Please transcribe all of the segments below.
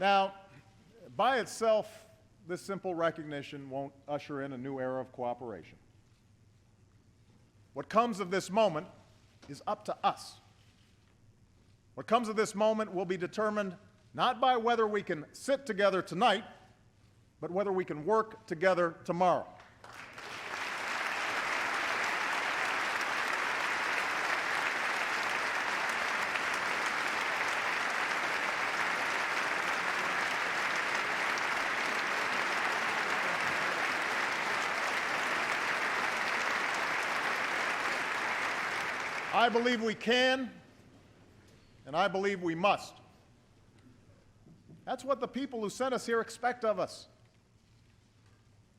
Now, by itself, this simple recognition won't usher in a new era of cooperation. What comes of this moment is up to us. What comes of this moment will be determined not by whether we can sit together tonight, but whether we can work together tomorrow. I believe we can, and I believe we must. That's what the people who sent us here expect of us.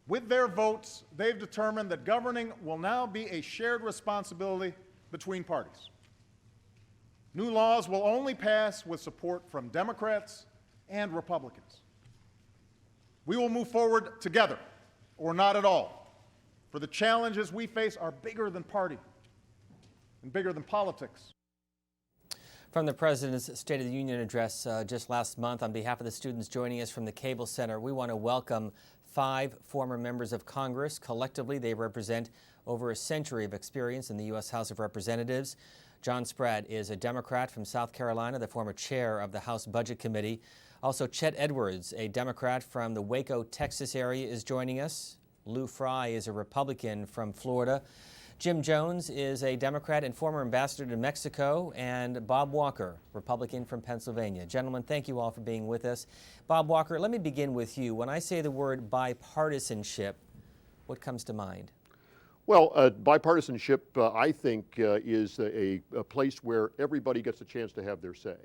With their votes, they've determined that governing will now be a shared responsibility between parties. New laws will only pass with support from Democrats and Republicans. We will move forward together, or not at all, for the challenges we face are bigger than party and bigger than politics. From the President's State of the Union address just last month, on behalf of the students joining us from the Cable Center, we want to welcome 5 former members of Congress. Collectively, they represent over a century of experience in the U.S. House of Representatives. John Spratt is a Democrat from South Carolina, the former chair of the House Budget Committee. Also, Chet Edwards, a Democrat from the Waco, Texas area, is joining us. Lou Frey is a Republican from Florida. Jim Jones is a Democrat and former ambassador to Mexico, and Bob Walker, Republican from Pennsylvania. Gentlemen, thank you all for being with us. Bob Walker, let me begin with you. When I say the word bipartisanship, what comes to mind? Well, bipartisanship, I think, is a place where everybody gets a chance to have their say.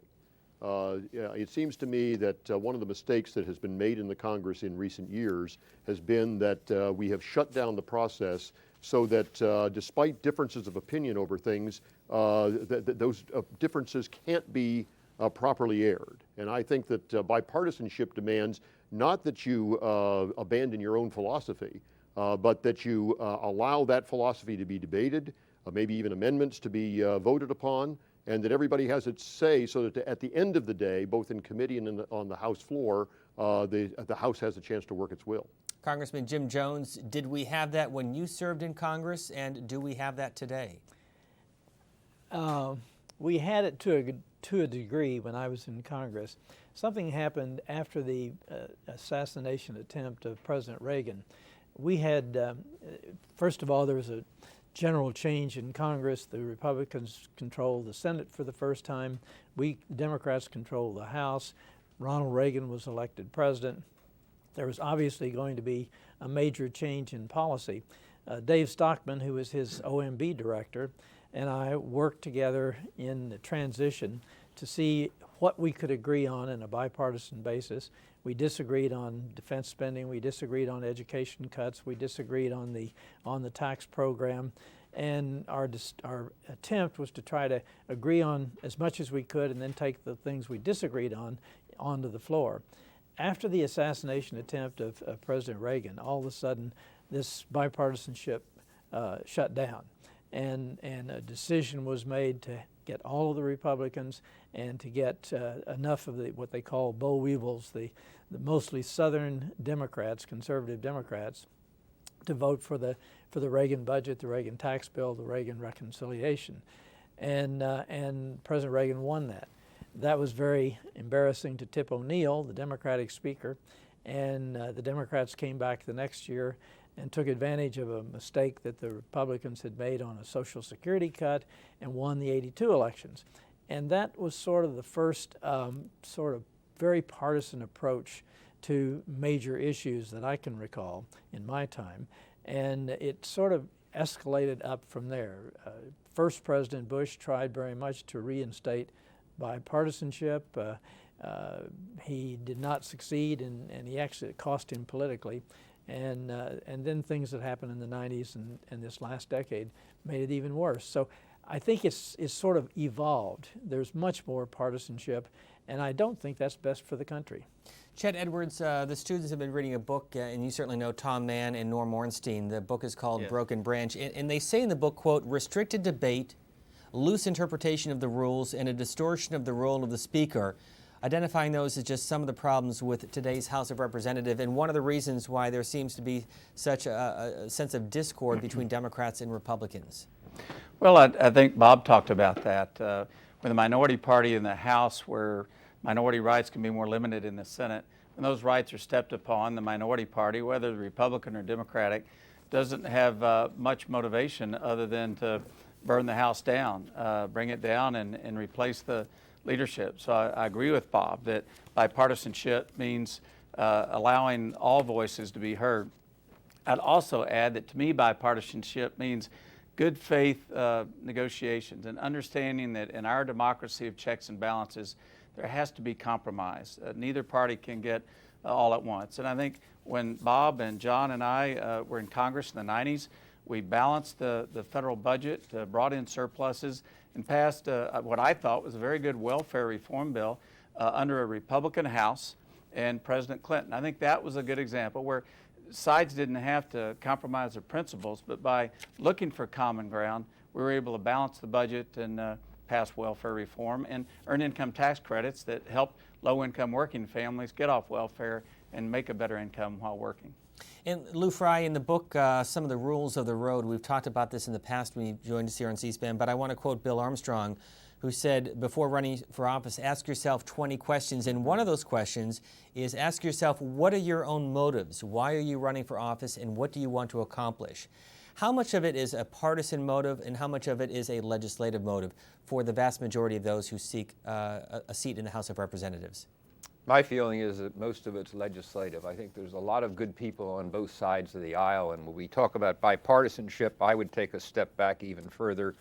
It seems to me that one of the mistakes that has been made in the Congress in recent years has been that we have shut down the process so that despite differences of opinion over things, those differences can't be properly aired. And I think that bipartisanship demands not that you abandon your own philosophy, but that you allow that philosophy to be debated, maybe even amendments to be voted upon, and that everybody has its say so that at the end of the day, both in committee and on the House floor, the House has a chance to work its will. Congressman Jim Jones, did we have that when you served in Congress, and do we have that today? We had it to a degree when I was in Congress. Something happened after the assassination attempt of President Reagan. We had, first of all, there was a general change in Congress. The Republicans controlled the Senate for the first time. We Democrats controlled the House. Ronald Reagan was elected president. There was obviously going to be a major change in policy. Dave Stockman, who was his OMB director, and I worked together in the transition to see what we could agree on a bipartisan basis. We disagreed on defense spending, we disagreed on education cuts, we disagreed on the tax program, and our attempt was to try to agree on as much as we could and then take the things we disagreed on onto the floor. After the assassination attempt of President Reagan, all of a sudden this bipartisanship shut down, and a decision was made to get all of the Republicans and to get enough of what they call boll weevils, the mostly Southern Democrats, conservative Democrats, to vote for the Reagan budget, the Reagan tax bill, the Reagan reconciliation, and President Reagan won that. That was very embarrassing to Tip O'Neill, the Democratic Speaker, and the Democrats came back the next year and took advantage of a mistake that the Republicans had made on a Social Security cut and won the '82 elections. And that was sort of the first sort of very partisan approach to major issues that I can recall in my time. And it sort of escalated up from there. First President Bush tried very much to reinstate bipartisanship. He did not succeed, and he actually cost him politically. And then things that happened in the 90s and this last decade made it even worse. So I think it's sort of evolved. There's much more partisanship, and I don't think that's best for the country. Chet Edwards, the students have been reading a book, and you certainly know Tom Mann and Norm Ornstein. The book is called Broken Branch, and they say in the book, quote, restricted debate, loose interpretation of the rules, and a distortion of the role of the speaker identifying those as just some of the problems with today's House of Representatives, and one of the reasons why there seems to be such a sense of discord between Democrats and Republicans. Well, I think Bob talked about that. With the minority party in the House, where minority rights can be more limited in the Senate, when those rights are stepped upon, the minority party, whether Republican or Democratic, doesn't have much motivation other than to burn the House down, bring it down and replace the leadership. So I agree with Bob that bipartisanship means allowing all voices to be heard. I'd also add that to me bipartisanship means good faith negotiations and understanding that in our democracy of checks and balances, there has to be compromise. Neither party can get all at once. And I think when Bob and John and I were in Congress in the 90s, we balanced the federal budget, brought in surpluses, and passed what I thought was a very good welfare reform bill under a Republican House and President Clinton. I think that was a good example where sides didn't have to compromise their principles, but by looking for common ground, we were able to balance the budget and pass welfare reform and earned income tax credits that help low-income working families get off welfare and make a better income while working. And Lou Frey, in the book, Some of the Rules of the Road, we've talked about this in the past when you joined us here on C-SPAN, but I want to quote Bill Armstrong, who said, before running for office, ask yourself 20 questions. And one of those questions is ask yourself, what are your own motives? Why are you running for office, and what do you want to accomplish? How much of it is a partisan motive, and how much of it is a legislative motive for the vast majority of those who seek a seat in the House of Representatives? My feeling is that most of it's legislative. I think there's a lot of good people on both sides of the aisle, and when we talk about bipartisanship, I would take a step back even further.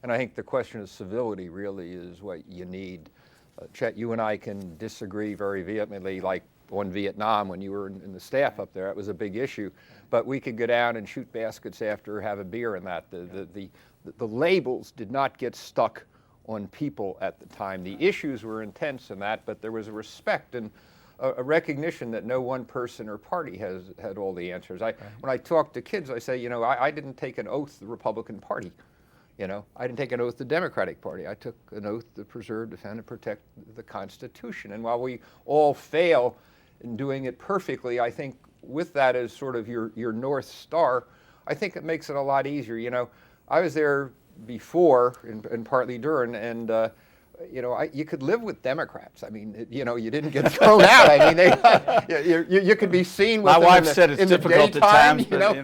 And I think the question of civility really is what you need. Chet, you and I can disagree very vehemently, like on Vietnam when you were in the staff up there. It was a big issue. But we could go down and shoot baskets after, have a beer and that. The labels did not get stuck on people at the time. The issues were intense in that, but there was a respect and a recognition that no one person or party had all the answers. When I talk to kids, I say, you know, I didn't take an oath to the Republican Party. You know, I didn't take an oath to the Democratic Party. I took an oath to preserve, defend, and protect the Constitution. And while we all fail in doing it perfectly, I think with that as sort of your North Star, I think it makes it a lot easier. You know, I was there before and partly during, and you know, you could live with Democrats. I mean, you know, you didn't get thrown out. I mean, you could be seen with My them wife said it's difficult at times, you know.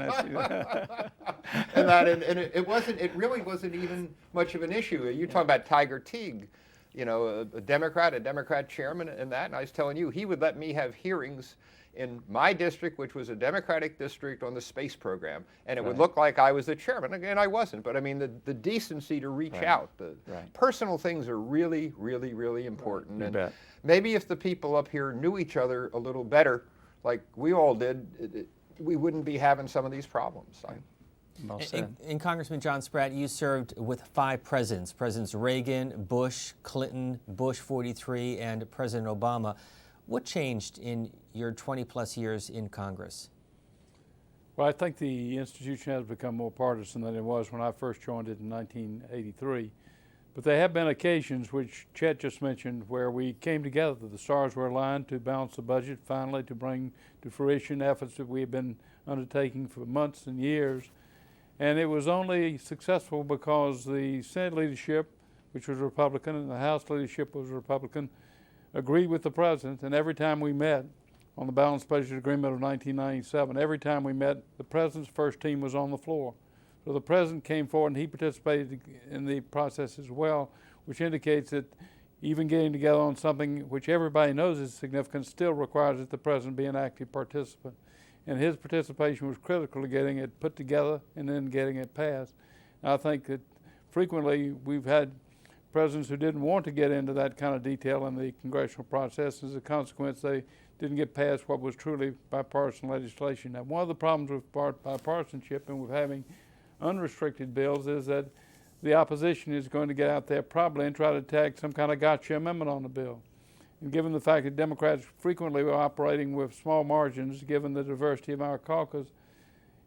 But, and it really wasn't even much of an issue. You talk about Tiger Teague, you know, a Democrat chairman and that, and I was telling you, he would let me have hearings in my district, which was a Democratic district, on the space program, and it would look like I was the chairman. Again, I wasn't, but I mean, the decency to reach out. The personal things are really, really, really important. You and bet. maybe if the people up here knew each other a little better, like we all did, we wouldn't be having some of these problems. Well said. And Congressman John Spratt, you served with 5 presidents, Presidents Reagan, Bush, Clinton, Bush 43, and President Obama. What changed in your 20-plus years in Congress? Well, I think the institution has become more partisan than it was when I first joined it in 1983. But there have been occasions, which Chet just mentioned, where we came together. The stars were aligned to balance the budget, finally to bring to fruition efforts that we have been undertaking for months and years. And it was only successful because the Senate leadership, which was Republican, and the House leadership was Republican, agreed with the president, and every time we met on the balanced budget agreement of 1997, every time we met, the president's first team was on the floor. So the president came forward and he participated in the process as well, which indicates that even getting together on something which everybody knows is significant still requires that the president be an active participant. And his participation was critical to getting it put together and then getting it passed. And I think that frequently we've had presidents who didn't want to get into that kind of detail in the congressional process. As a consequence, they didn't get past what was truly bipartisan legislation. Now, one of the problems with bipartisanship and with having unrestricted bills is that the opposition is going to get out there probably and try to tag some kind of gotcha amendment on the bill. And given the fact that Democrats frequently were operating with small margins, given the diversity of our caucus,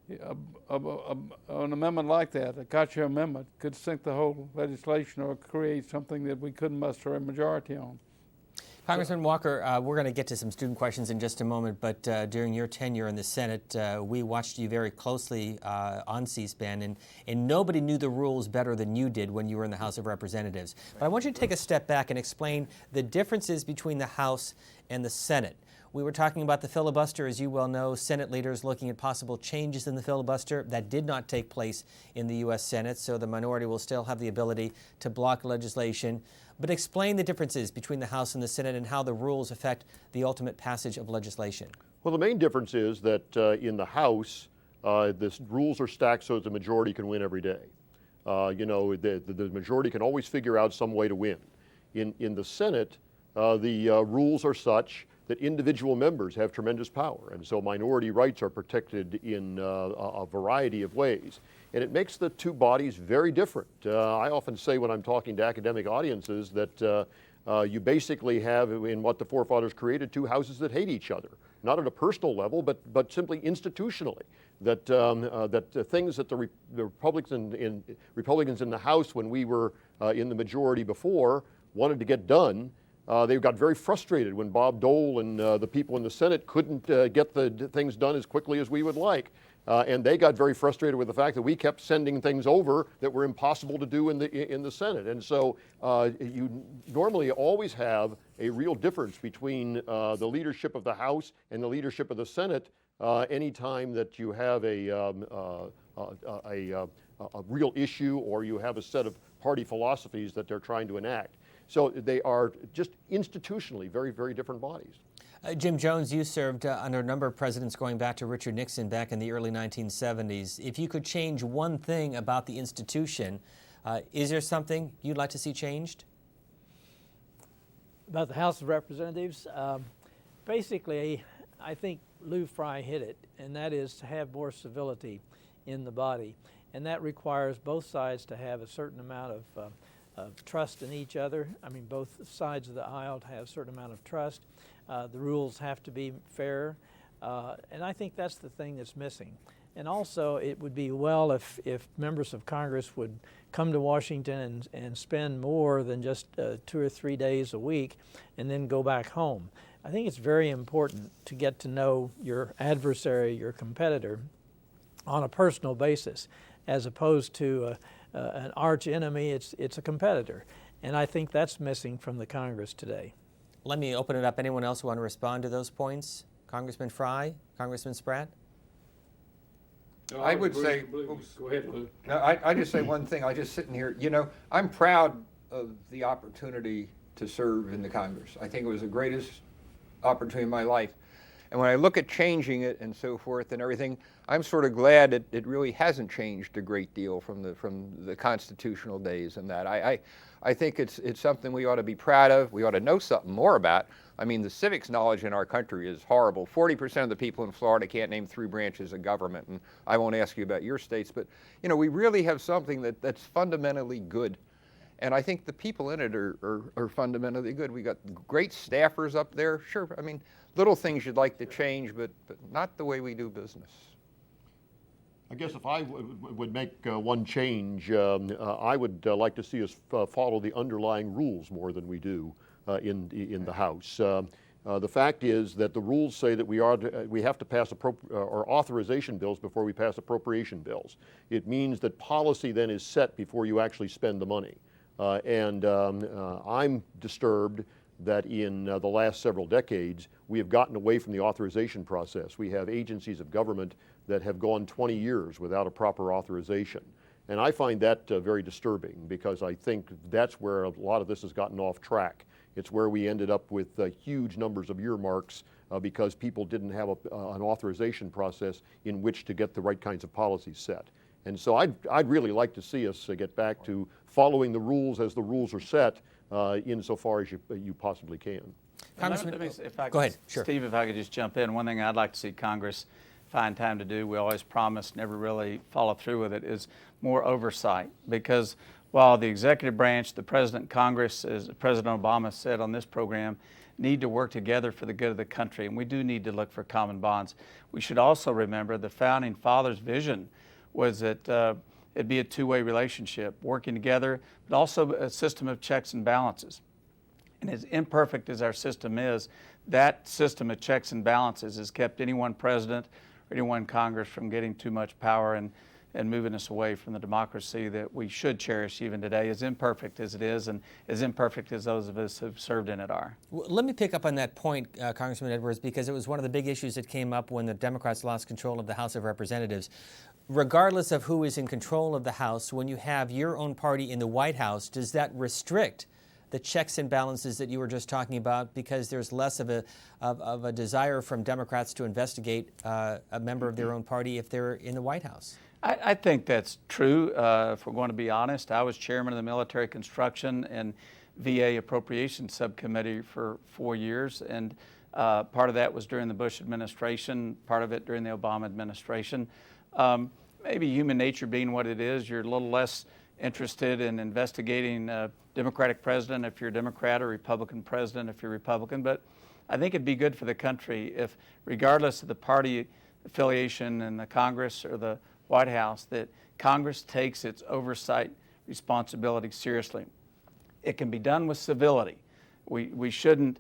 an amendment like that, a gotcha amendment, could sink the whole legislation or create something that we couldn't muster a majority on. Congressman Walker, we're going to get to some student questions in just a moment, but during your tenure in the Senate, we watched you very closely on C-SPAN, and nobody knew the rules better than you did when you were in the House of Representatives. But I want you to take a step back and explain the differences between the House and the Senate. We were talking about the filibuster, as you well know, Senate leaders looking at possible changes in the filibuster. That did not take place in the U.S. Senate, so the minority will still have the ability to block legislation. But explain the differences between the House and the Senate and how the rules affect the ultimate passage of legislation. Well, the main difference is that in the House, the rules are stacked so that the majority can win every day. The majority can always figure out some way to win. In the Senate, the rules are such that individual members have tremendous power, and so minority rights are protected in a variety of ways. And it makes the two bodies very different. I often say when I'm talking to academic audiences that you basically have, in what the forefathers created, two houses that hate each other, not at a personal level, but simply institutionally. That the things that the Republicans in the House, when we were in the majority before, wanted to get done, they got very frustrated when Bob Dole and the people in the Senate couldn't get the things done as quickly as we would like. And they got very frustrated with the fact that we kept sending things over that were impossible to do in the Senate. And so you normally always have a real difference between the leadership of the House and the leadership of the Senate anytime that you have a real issue or you have a set of party philosophies that they're trying to enact. So they are just institutionally very, very different bodies. Jim Jones, you served under a number of presidents going back to Richard Nixon back in the early 1970s. If you could change one thing about the institution, is there something you'd like to see changed? About the House of Representatives, basically, I think Lou Frey hit it, and that is to have more civility in the body. And that requires both sides to have a certain amount of trust in each other. I mean, both sides of the aisle to have a certain amount of trust. The rules have to be fair, and I think that's the thing that's missing. And also, it would be well if members of Congress would come to Washington and spend more than just 2 or 3 days a week and then go back home. I think it's very important to get to know your adversary, your competitor, on a personal basis, as opposed to an arch enemy. It's a competitor, and I think that's missing from the Congress today. Let me open it up. Anyone else want to respond to those points? Congressman Frey, Congressman Spratt? No, I would say, go ahead, Lou. no, I just say one thing. I just sitting here, I'm proud of the opportunity to serve in the Congress. I think it was the greatest opportunity in my life. And when I look at changing it and so forth and everything, I'm sort of glad it really hasn't changed a great deal from the constitutional days and that. I think it's something we ought to be proud of. We ought to know something more about. I mean, the civics knowledge in our country is horrible. 40% of the people in Florida can't name 3 branches of government, and I won't ask you about your states, but we really have something that's fundamentally good. And I think the people in it are fundamentally good. We got great staffers up there. Sure, I mean, little things you'd like to change, but not the way we do business. I guess if I would make one change, I would like to see us follow the underlying rules more than we do in the House. The fact is that the rules say that we have to pass or authorization bills before we pass appropriation bills. It means that policy then is set before you actually spend the money. And I'm disturbed that in the last several decades, we have gotten away from the authorization process. We have agencies of government that have gone 20 years without a proper authorization. And I find that very disturbing because I think that's where a lot of this has gotten off track. It's where we ended up with huge numbers of earmarks because people didn't have an authorization process in which to get the right kinds of policies set. And so I'd really like to see us get back to following the rules as the rules are set insofar as you possibly can. Congressman, Go ahead. Sure. Steve, if I could just jump in. One thing I'd like to see Congress find time to do, we always promise, never really follow through with it, is more oversight. Because while the executive branch, the President, Congress, as President Obama said on this program, need to work together for the good of the country, and we do need to look for common bonds. We should also remember the Founding Fathers' vision was that it'd be a two-way relationship, working together, but also a system of checks and balances. And as imperfect as our system is, that system of checks and balances has kept any one president or any one Congress from getting too much power and moving us away from the democracy that we should cherish even today, as imperfect as it is and as imperfect as those of us who've served in it are. Well, let me pick up on that point, Congressman Edwards, because it was one of the big issues that came up when the Democrats lost control of the House of Representatives. Regardless of who is in control of the House, when you have your own party in the White House, does that restrict the checks and balances that you were just talking about, because there's less of a desire from Democrats to investigate a member of their own party if they're in the White House? I think that's true. If we're going to be honest, I was chairman of the Military Construction and VA Appropriations Subcommittee for 4 years, and part of that was during the Bush administration, part of it during the Obama administration. Maybe human nature being what it is, you're a little less interested in investigating a Democratic president if you're a Democrat, or Republican president if you're Republican. But I think it'd be good for the country if, regardless of the party affiliation in the Congress or the White House, that Congress takes its oversight responsibility seriously. It can be done with civility. We shouldn't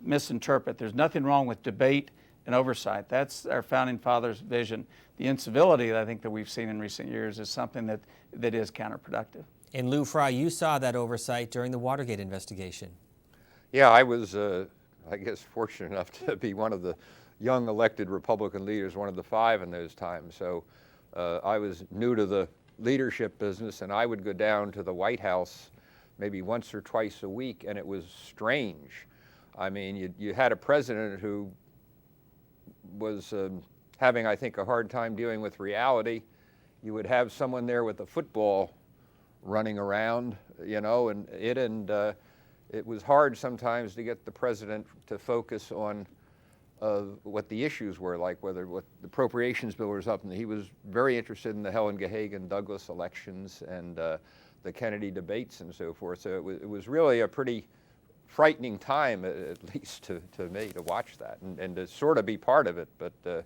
misinterpret. There's nothing wrong with debate and oversight. That's our founding fathers' vision. The incivility that I think that we've seen in recent years is something that is counterproductive. And Lou Frey, you saw that oversight during the Watergate investigation. Yeah, I was, I guess, fortunate enough to be one of the young elected Republican leaders, one of the 5 in those times. So I was new to the leadership business, and I would go down to the White House maybe once or twice a week, and it was strange. I mean, you had a president who was having, I think, a hard time dealing with reality. You would have someone there with a football running around, you know, and it was hard sometimes to get the president to focus on what the issues were, like what the appropriations bill was up, and he was very interested in the Helen Gahagan-Douglas elections and the Kennedy debates and so forth. So it was really a pretty frightening time, at least to me, to watch that and to sort of be part of it. But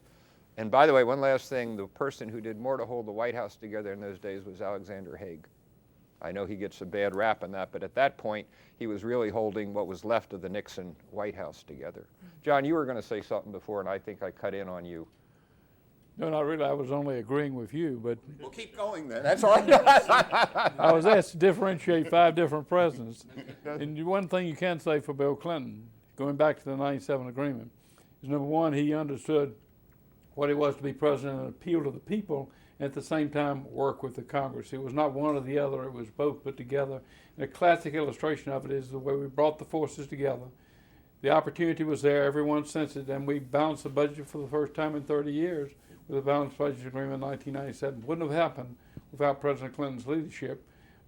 and by the way, one last thing, the person who did more to hold the White House together in those days was Alexander Haig. I know he gets a bad rap on that, but at that point, he was really holding what was left of the Nixon White House together. John, you were going to say something before, and I think I cut in on you. No, not really. I was only agreeing with you, but Well, keep going then. That's all right. I was asked to differentiate 5 different presidents. And one thing you can say for Bill Clinton, going back to the 97 agreement, is number one, he understood what it was to be president and appeal to the people, and at the same time work with the Congress. It was not one or the other, it was both put together. And a classic illustration of it is the way we brought the forces together. The opportunity was there, everyone sensed it, and we balanced the budget for the first time in 30 years with a balanced budget agreement in 1997. Wouldn't have happened without President Clinton's leadership,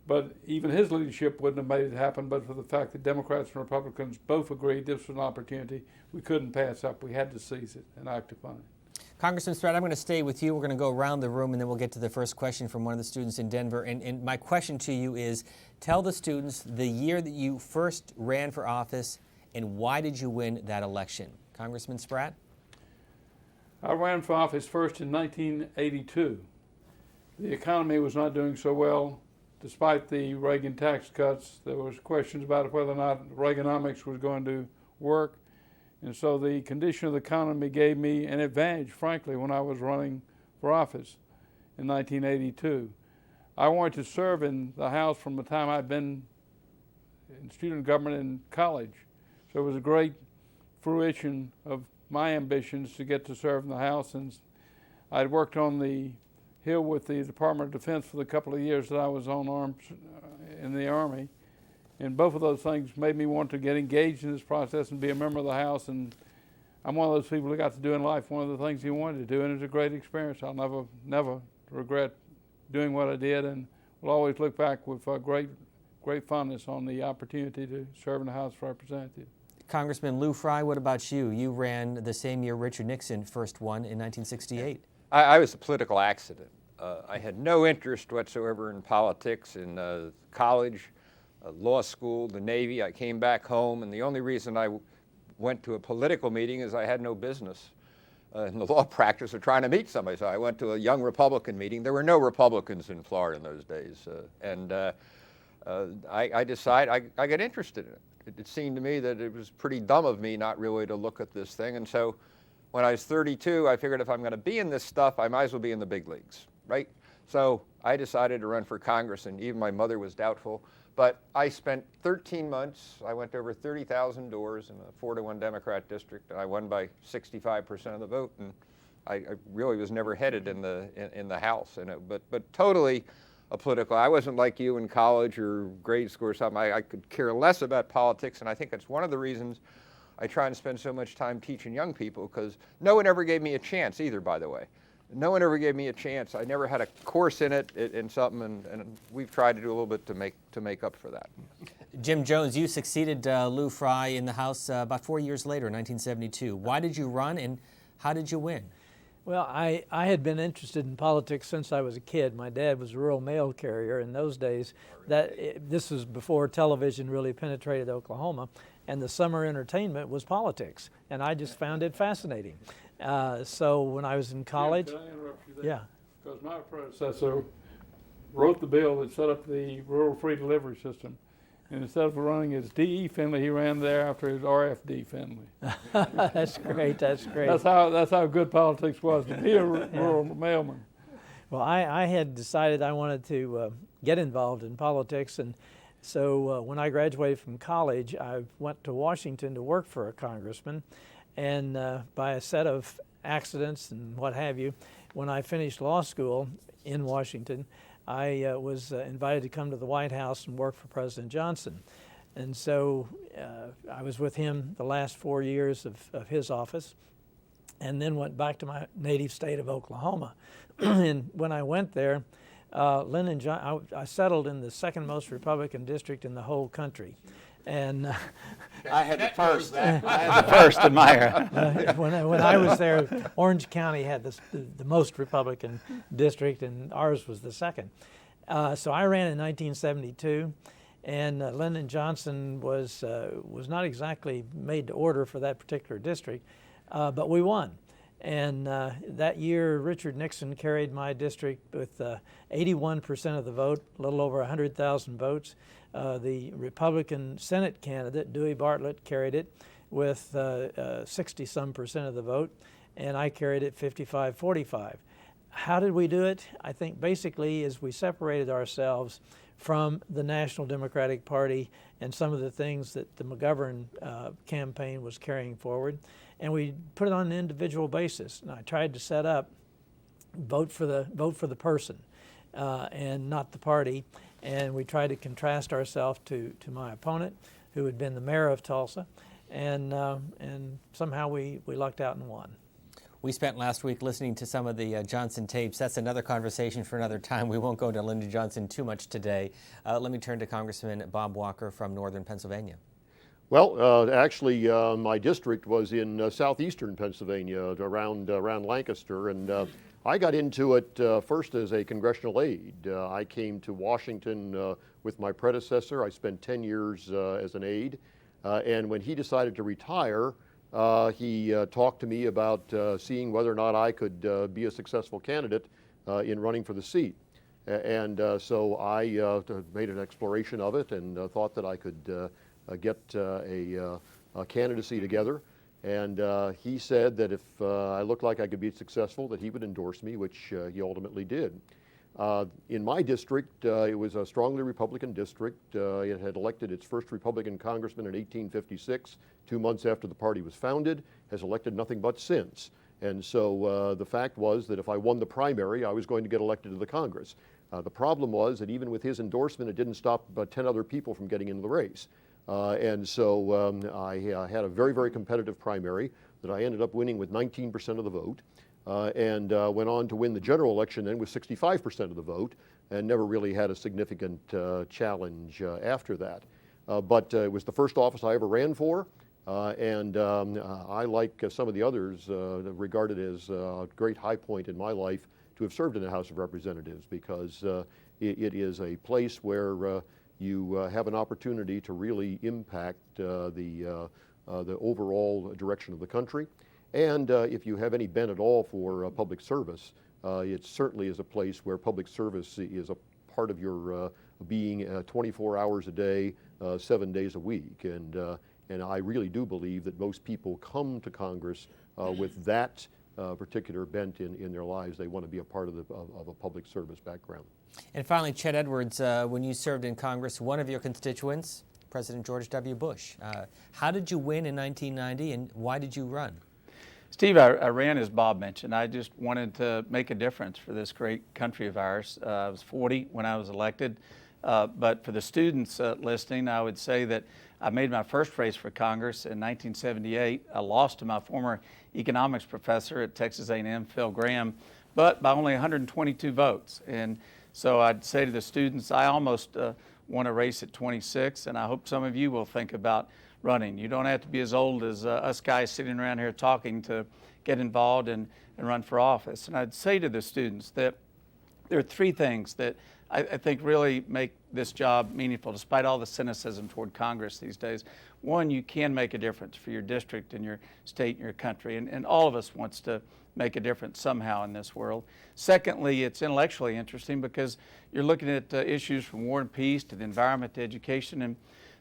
but even his leadership wouldn't have made it happen but for the fact that Democrats and Republicans both agreed this was an opportunity we couldn't pass up. We had to seize it and act upon it. Congressman Spratt, I'm going to stay with you. We're going to go around the room, and then we'll get to the first question from one of the students in Denver. And my question to you is, tell the students the year that you first ran for office and why did you win that election? Congressman Spratt? I ran for office first in 1982. The economy was not doing so well. Despite the Reagan tax cuts, there was questions about whether or not Reaganomics was going to work. And so the condition of the economy gave me an advantage, frankly, when I was running for office in 1982. I wanted to serve in the House from the time I'd been in student government in college. So it was a great fruition of my ambitions to get to serve in the House. And I'd worked on the Hill with the Department of Defense for the couple of years that I was on in the Army. And both of those things made me want to get engaged in this process and be a member of the House. And I'm one of those people who got to do in life one of the things he wanted to do, and it was a great experience. I'll never regret doing what I did, and will always look back with great fondness on the opportunity to serve in the House of Representatives. Congressman Lou Frey, what about you? You ran the same year Richard Nixon first won in 1968. I was a political accident. I had no interest whatsoever in politics in college, law school, the Navy. I came back home, and the only reason I went to a political meeting is I had no business in the law practice of trying to meet somebody. So I went to a young Republican meeting. There were no Republicans in Florida in those days. I decided I got interested in it. it seemed to me that it was pretty dumb of me not really to look at this thing. And so when I was 32, I figured if I'm going to be in this stuff, I might as well be in the big leagues, right? So I decided to run for Congress, and even my mother was doubtful. But I spent 13 months. I went to over 30,000 doors in a 4-to-1 Democrat district, and I won by 65% of the vote. And I really was never headed in the House, but totally apolitical. I wasn't like you in college or grade school or something. I could care less about politics, and I think it's one of the reasons I try and spend so much time teaching young people, because no one ever gave me a chance either, by the way. No one ever gave me a chance. I never had a course in it, in something, and we've tried to do a little bit to make up for that. Jim Jones, you succeeded Lou Frey in the House about 4 years later, in 1972. Why did you run, and how did you win? Well, I had been interested in politics since I was a kid. My dad was a rural mail carrier in those days. This was before television really penetrated Oklahoma, and the summer entertainment was politics, and I just found it fascinating. So when I was in college, Jim, can I interrupt you there? Yeah. Because my predecessor wrote the bill that set up the rural free delivery system. And instead of running as D.E. Finley, he ran thereafter as R.F.D. Finley. That's great. That's great. That's how good politics was, to be a rural mailman. Well, I had decided I wanted to get involved in politics, and so when I graduated from college, I went to Washington to work for a congressman, and by a set of accidents and what have you, when I finished law school in Washington, I was invited to come to the White House and work for President Johnson. And so I was with him the last 4 years of his office, and then went back to my native state of Oklahoma. And when I went there, I settled in the second most Republican district in the whole country. And I had the first. I had the first in my era. when I was there, Orange County had the most Republican district, and ours was the second. So I ran in 1972, and Lyndon Johnson was not exactly made to order for that particular district, but we won. And that year, Richard Nixon carried my district with 81% of the vote, a little over 100,000 votes. The Republican Senate candidate, Dewey Bartlett, carried it with 60-some% of the vote, and I carried it 55-45. How did we do it? I think basically is we separated ourselves from the National Democratic Party and some of the things that the McGovern campaign was carrying forward, and we put it on an individual basis. And I tried to set up vote for the person and not the party. And we tried to contrast ourselves to my opponent, who had been the mayor of Tulsa, and somehow we lucked out and won. We spent last week listening to some of the Johnson tapes. That's another conversation for another time. We won't go to Lyndon Johnson too much today. Let me turn to Congressman Bob Walker from northern Pennsylvania. Well, actually, my district was in southeastern Pennsylvania, around Lancaster, and I got into it first as a congressional aide. I came to Washington with my predecessor. I spent 10 years as an aide, and when he decided to retire, he talked to me about seeing whether or not I could be a successful candidate in running for the seat. And so I made an exploration of it and thought that I could get a candidacy together. And he said that if I looked like I could be successful, that he would endorse me, which he ultimately did. In my district, it was a strongly Republican district. It had elected its first Republican congressman in 1856, 2 months after the party was founded, has elected nothing but since. And so the fact was that if I won the primary, I was going to get elected to the Congress. The problem was that even with his endorsement, it didn't stop 10 other people from getting into the race. And so I had a very, very competitive primary that I ended up winning with 19% of the vote, and went on to win the general election then with 65% of the vote, and never really had a significant challenge after that. But it was the first office I ever ran for, and I, like some of the others, regard it as a great high point in my life to have served in the House of Representatives, because it is a place where you have an opportunity to really impact the overall direction of the country. And if you have any bent at all for public service, it certainly is a place where public service is a part of your being 24 hours a day, 7 days a week. And I really do believe that most people come to Congress with that particular bent in their lives. They want to be a part of a public service background. And finally, Chet Edwards, when you served in Congress, one of your constituents, President George W. Bush. How did you win in 1990, and why did you run? Steve, I ran, as Bob mentioned. I just wanted to make a difference for this great country of ours. I was 40 when I was elected, but for the students listening, I would say that I made my first race for Congress in 1978. I lost to my former economics professor at Texas A&M, Phil Graham, but by only 122 votes. And so I'd say to the students, I almost won a race at 26, and I hope some of you will think about running. You don't have to be as old as us guys sitting around here talking to get involved and run for office. And I'd say to the students that there are three things that I think really make this job meaningful, despite all the cynicism toward Congress these days. One, you can make a difference for your district and your state and your country, and all of us wants to make a difference somehow in this world. Secondly, it's intellectually interesting because you're looking at issues from war and peace to the environment to education. And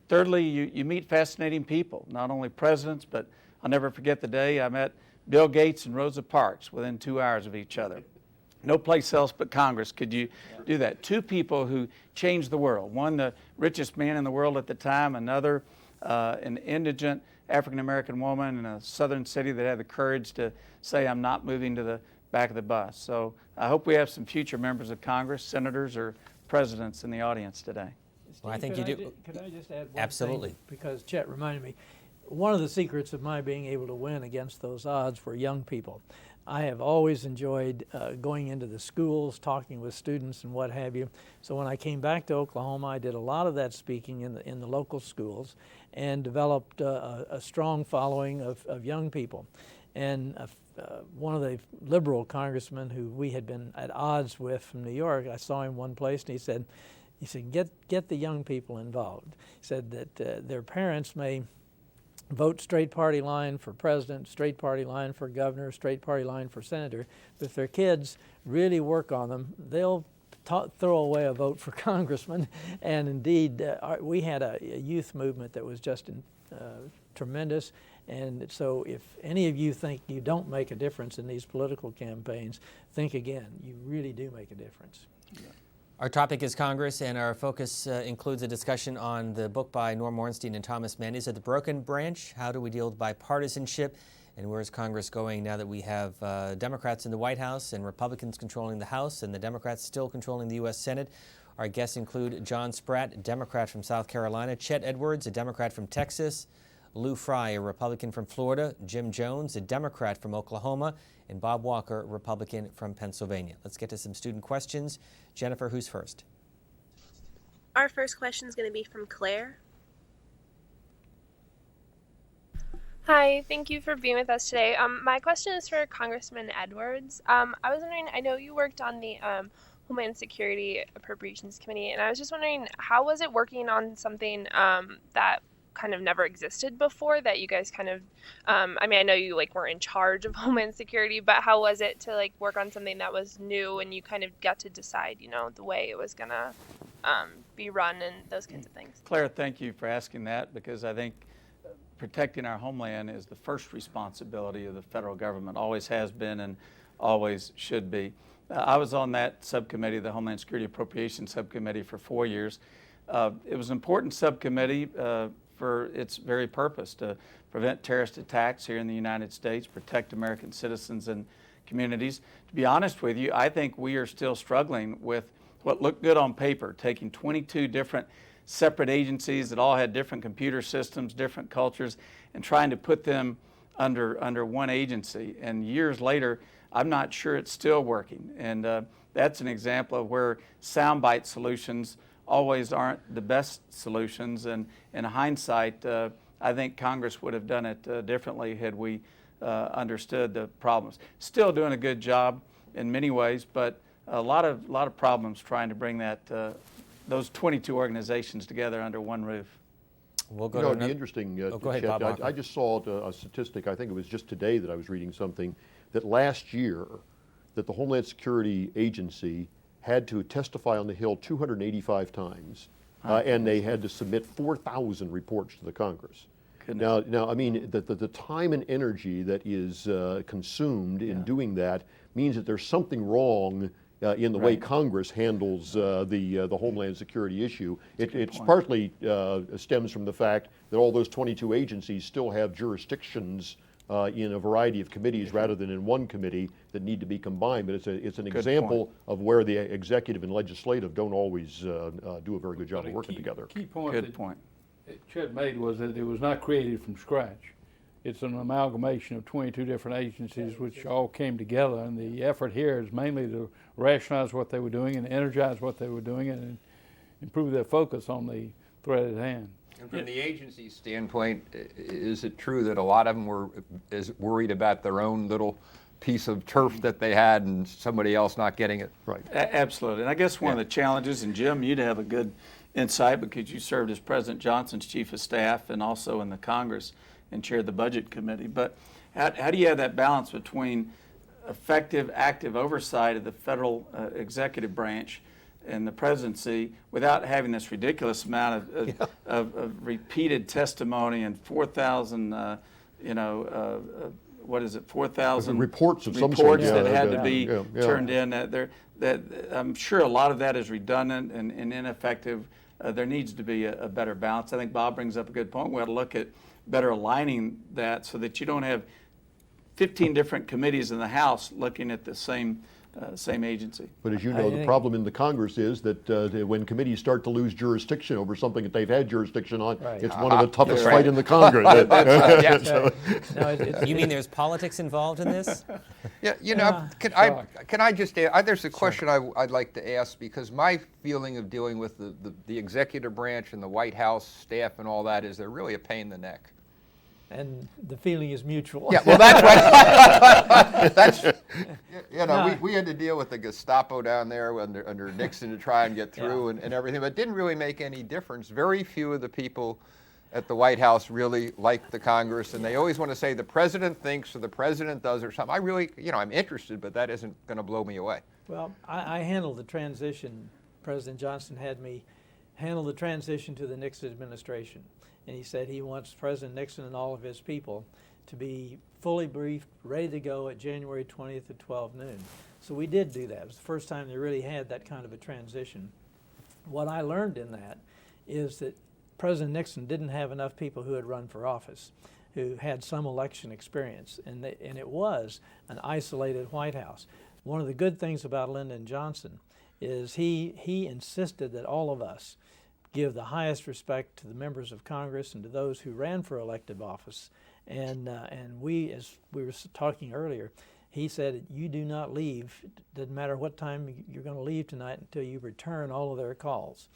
thirdly, you meet fascinating people, not only presidents, but I'll never forget the day I met Bill Gates and Rosa Parks within 2 hours of each other. No place else but Congress could you do that. Two people who changed the world. One, the richest man in the world at the time. Another, an indigent African-American woman in a southern city that had the courage to say, I'm not moving to the back of the bus. So I hope we have some future members of Congress, senators, or presidents in the audience today. Well, I think you do. Could I just add one Absolutely. thing? Because Chet reminded me, one of the secrets of my being able to win against those odds were young people. I have always enjoyed going into the schools, talking with students and what have you. So when I came back to Oklahoma, I did a lot of that speaking in the local schools and developed a strong following of young people. And one of the liberal congressmen who we had been at odds with from New York, I saw him one place and he said, get the young people involved. He said that their parents may vote straight party line for president, straight party line for governor, straight party line for senator. But if their kids really work on them, they'll throw away a vote for congressman. And indeed, we had a youth movement that was just tremendous. And so if any of you think you don't make a difference in these political campaigns, think again. You really do make a difference. Yeah. Our topic is Congress, and our focus includes a discussion on the book by Norm Ornstein and Thomas Mann. Is it the broken branch? How do we deal with bipartisanship? And where is Congress going now that we have Democrats in the White House and Republicans controlling the House and the Democrats still controlling the U.S. Senate? Our guests include John Spratt, Democrat from South Carolina, Chet Edwards, a Democrat from Texas, Lou Frey, a Republican from Florida, Jim Jones, a Democrat from Oklahoma, and Bob Walker, Republican from Pennsylvania. Let's get to some student questions. Jennifer, who's first? Our first question is going to be from Claire. Hi, thank you for being with us today. My question is for Congressman Edwards. I was wondering, I know you worked on the Homeland Security Appropriations Committee, and I was just wondering, how was it working on something that kind of never existed before, that you guys kind of, I mean, I know you weren't in charge of Homeland Security, but how was it to work on something that was new and you kind of got to decide, the way it was gonna be run and those kinds of things? Claire, thank you for asking that, because I think protecting our homeland is the first responsibility of the federal government, always has been and always should be. I was on that subcommittee, the Homeland Security Appropriations Subcommittee, for 4 years. It was an important subcommittee for its very purpose, to prevent terrorist attacks here in the United States, protect American citizens and communities. To be honest with you, I think we are still struggling with what looked good on paper, taking 22 different separate agencies that all had different computer systems, different cultures, and trying to put them under one agency. And years later, I'm not sure it's still working. And that's an example of where soundbite solutions always aren't the best solutions. And in hindsight, I think Congress would have done it differently had we understood the problems. Still doing a good job in many ways, but a lot of problems trying to bring that those 22 organizations together under one roof. We'll go it'd be interesting, go ahead, Chet, Bob. I just saw a statistic, I think it was just today that I was reading something, that last year that the Homeland Security Agency had to testify on the Hill 285 times, and they had to submit 4,000 reports to the Congress. Now, I mean, the time and energy that is consumed in doing that means that there's something wrong in the way Congress handles the Homeland Security issue. It's partly stems from the fact that all those 22 agencies still have jurisdictions in a variety of committees rather than in one committee that need to be combined. But it's an example of where the executive and legislative don't always do a very good job of working together. Key point Good point. Chet made was that it was not created from scratch. It's an amalgamation of 22 different agencies which all came together, and the effort here is mainly to rationalize what they were doing and energize what they were doing and improve their focus on the threat at hand. And from the agency standpoint, is it true that a lot of them were worried about their own little piece of turf that they had and somebody else not getting it? Right. Absolutely. And I guess one of the challenges, and Jim, you'd have a good insight because you served as President Johnson's chief of staff and also in the Congress and chaired the budget committee. But how do you have that balance between effective, active oversight of the federal executive branch and the presidency without having this ridiculous amount of repeated testimony and 4,000, what is it, 4,000 reports of some sort that had to be turned in. That I'm sure a lot of that is redundant and ineffective. There needs to be a better balance. I think Bob brings up a good point. We ought to look at better aligning that so that you don't have 15 different committees in the House looking at the same agency. But as you know, the problem in the Congress is that when committees start to lose jurisdiction over something that they've had jurisdiction on, it's one of the toughest fights in the Congress. You mean there's politics involved in this? Yeah, can I just add, there's a question I'd like to ask, because my feeling of dealing with the executive branch and the White House staff and all that is they're really a pain in the neck. And the feeling is mutual. Yeah, well, that's right. We had to deal with the Gestapo down there under Nixon to try and get through and everything, but it didn't really make any difference. Very few of the people at the White House really like the Congress, and they always want to say the president thinks or the president does or something. I really, I'm interested, but that isn't going to blow me away. Well, I handled the transition. President Johnson had me handle the transition to the Nixon administration. And he said he wants President Nixon and all of his people to be fully briefed, ready to go at January 20th at 12 noon. So we did do that. It was the first time they really had that kind of a transition. What I learned in that is that President Nixon didn't have enough people who had run for office, who had some election experience, and it was an isolated White House. One of the good things about Lyndon Johnson is he insisted that all of us give the highest respect to the members of Congress and to those who ran for elective office. And we, as we were talking earlier, he said, you do not leave, doesn't matter what time you're going to leave tonight until you return all of their calls.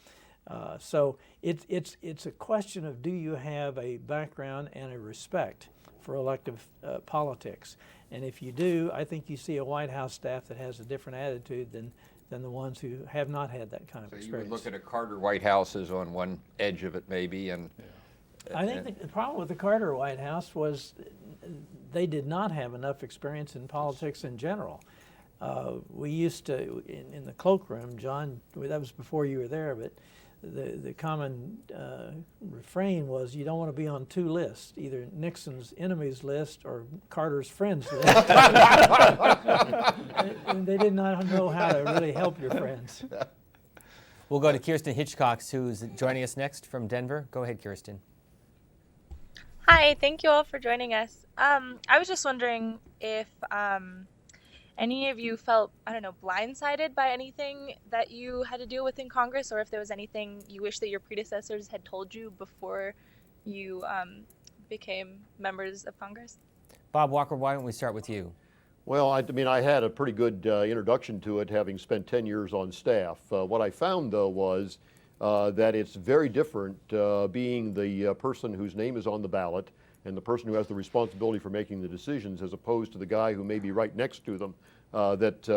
So it's a question of, do you have a background and a respect for elective politics? And if you do, I think you see a White House staff that has a different attitude than the ones who have not had that kind of experience. You would look at a Carter White House as on one edge of it maybe. And I think the problem with the Carter White House was they did not have enough experience in politics in general. We used to, in the cloakroom, John, that was before you were there, but the common refrain was you don't want to be on two lists, either Nixon's enemies list or Carter's friends list. And they did not know how to really help your friends. We'll go to Kirsten Hitchcock, who's joining us next from Denver. Go ahead, Kirsten. Hi, thank you all for joining us. I was just wondering if any of you felt, blindsided by anything that you had to deal with in Congress, or if there was anything you wish that your predecessors had told you before you became members of Congress? Bob Walker, why don't we start with you? Well, I had a pretty good introduction to it, having spent 10 years on staff. What I found, though, was that it's very different being the person whose name is on the ballot and the person who has the responsibility for making the decisions, as opposed to the guy who may be right next to them that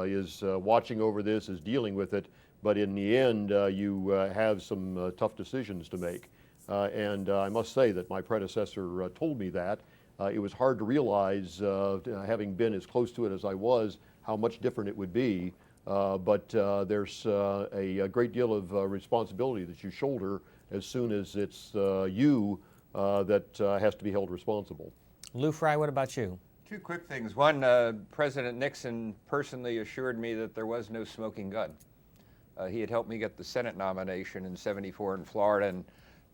is watching over this, is dealing with it, but in the end you have some tough decisions to make. And I must say that my predecessor told me that. It was hard to realize, having been as close to it as I was, how much different it would be but there's a great deal of responsibility that you shoulder as soon as it's you that has to be held responsible. Lou Frey, what about you? Two quick things. One, President Nixon personally assured me that there was no smoking gun. He had helped me get the Senate nomination in '74 in Florida, and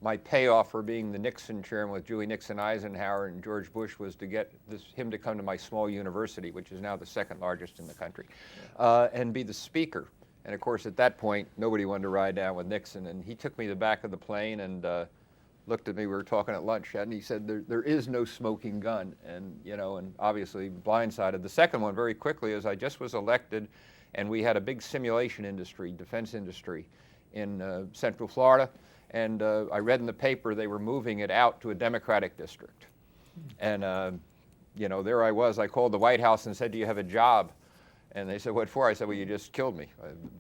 my payoff for being the Nixon chairman with Julie Nixon, Eisenhower, and George Bush was to get him to come to my small university, which is now the second largest in the country, and be the speaker. And of course, at that point, nobody wanted to ride down with Nixon, and he took me to the back of the plane and looked at me. We were talking at lunch, and he said, there is no smoking gun, and and obviously blindsided. The second one, very quickly, is I just was elected, and we had a big simulation industry, defense industry, in Central Florida. And I read in the paper they were moving it out to a Democratic district. And, there I was. I called the White House and said, do you have a job? And they said, what for? I said, well, you just killed me.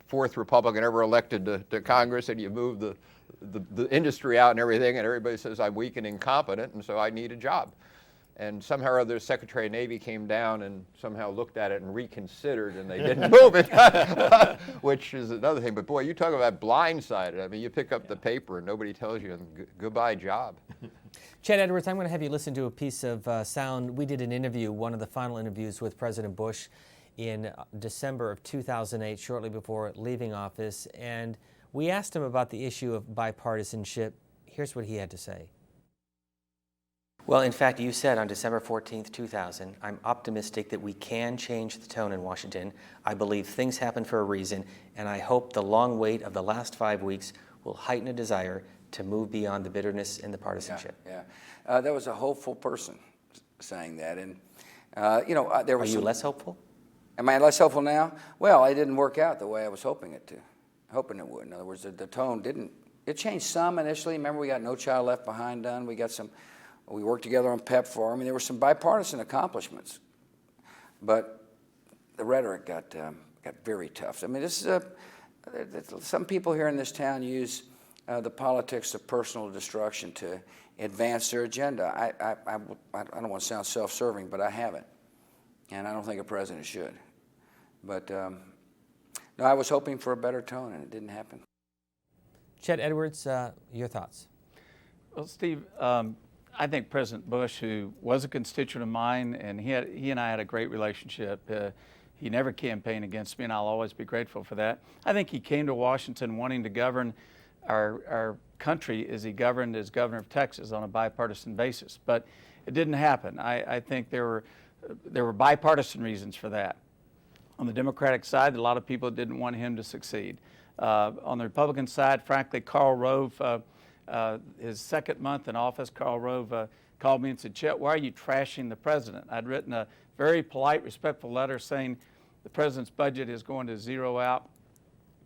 Fourth Republican ever elected to Congress, and you moved the industry out and everything, and everybody says I'm weak and incompetent, and so I need a job. And somehow or other, Secretary of Navy came down and somehow looked at it and reconsidered, and they didn't move it, which is another thing. But boy, you talk about blindsided. I mean, you pick up the paper and nobody tells you, and goodbye job. Chet Edwards, I'm going to have you listen to a piece of sound. We did an interview, one of the final interviews with President Bush in December of 2008, shortly before leaving office, and we asked him about the issue of bipartisanship. Here's what he had to say. Well, in fact, you said on December 14th, 2000, I'm optimistic that we can change the tone in Washington. I believe things happen for a reason, and I hope the long wait of the last 5 weeks will heighten a desire to move beyond the bitterness and the partisanship. Yeah. That was a hopeful person saying that. And, there was Are you less hopeful? Am I less hopeful now? Well, it didn't work out the way I was hoping it would. In other words, the tone didn't. It changed some initially. Remember, we got No Child Left Behind done. We worked together on PEPFAR. I mean, there were some bipartisan accomplishments, but the rhetoric got very tough. I mean, this is some people here in this town use the politics of personal destruction to advance their agenda. I don't want to sound self-serving, but I haven't, and I don't think a president should. But no, I was hoping for a better tone, and it didn't happen. Chet Edwards, your thoughts? Well, Steve, I think President Bush, who was a constituent of mine, and he and I had a great relationship. He never campaigned against me, and I'll always be grateful for that. I think he came to Washington wanting to govern our country as he governed as governor of Texas on a bipartisan basis, but it didn't happen. I think there were bipartisan reasons for that. On the Democratic side, a lot of people didn't want him to succeed. On the Republican side, frankly, Karl Rove, his second month in office, Karl Rove called me and said, Chet, why are you trashing the president? I'd written a very polite, respectful letter saying the president's budget is going to zero out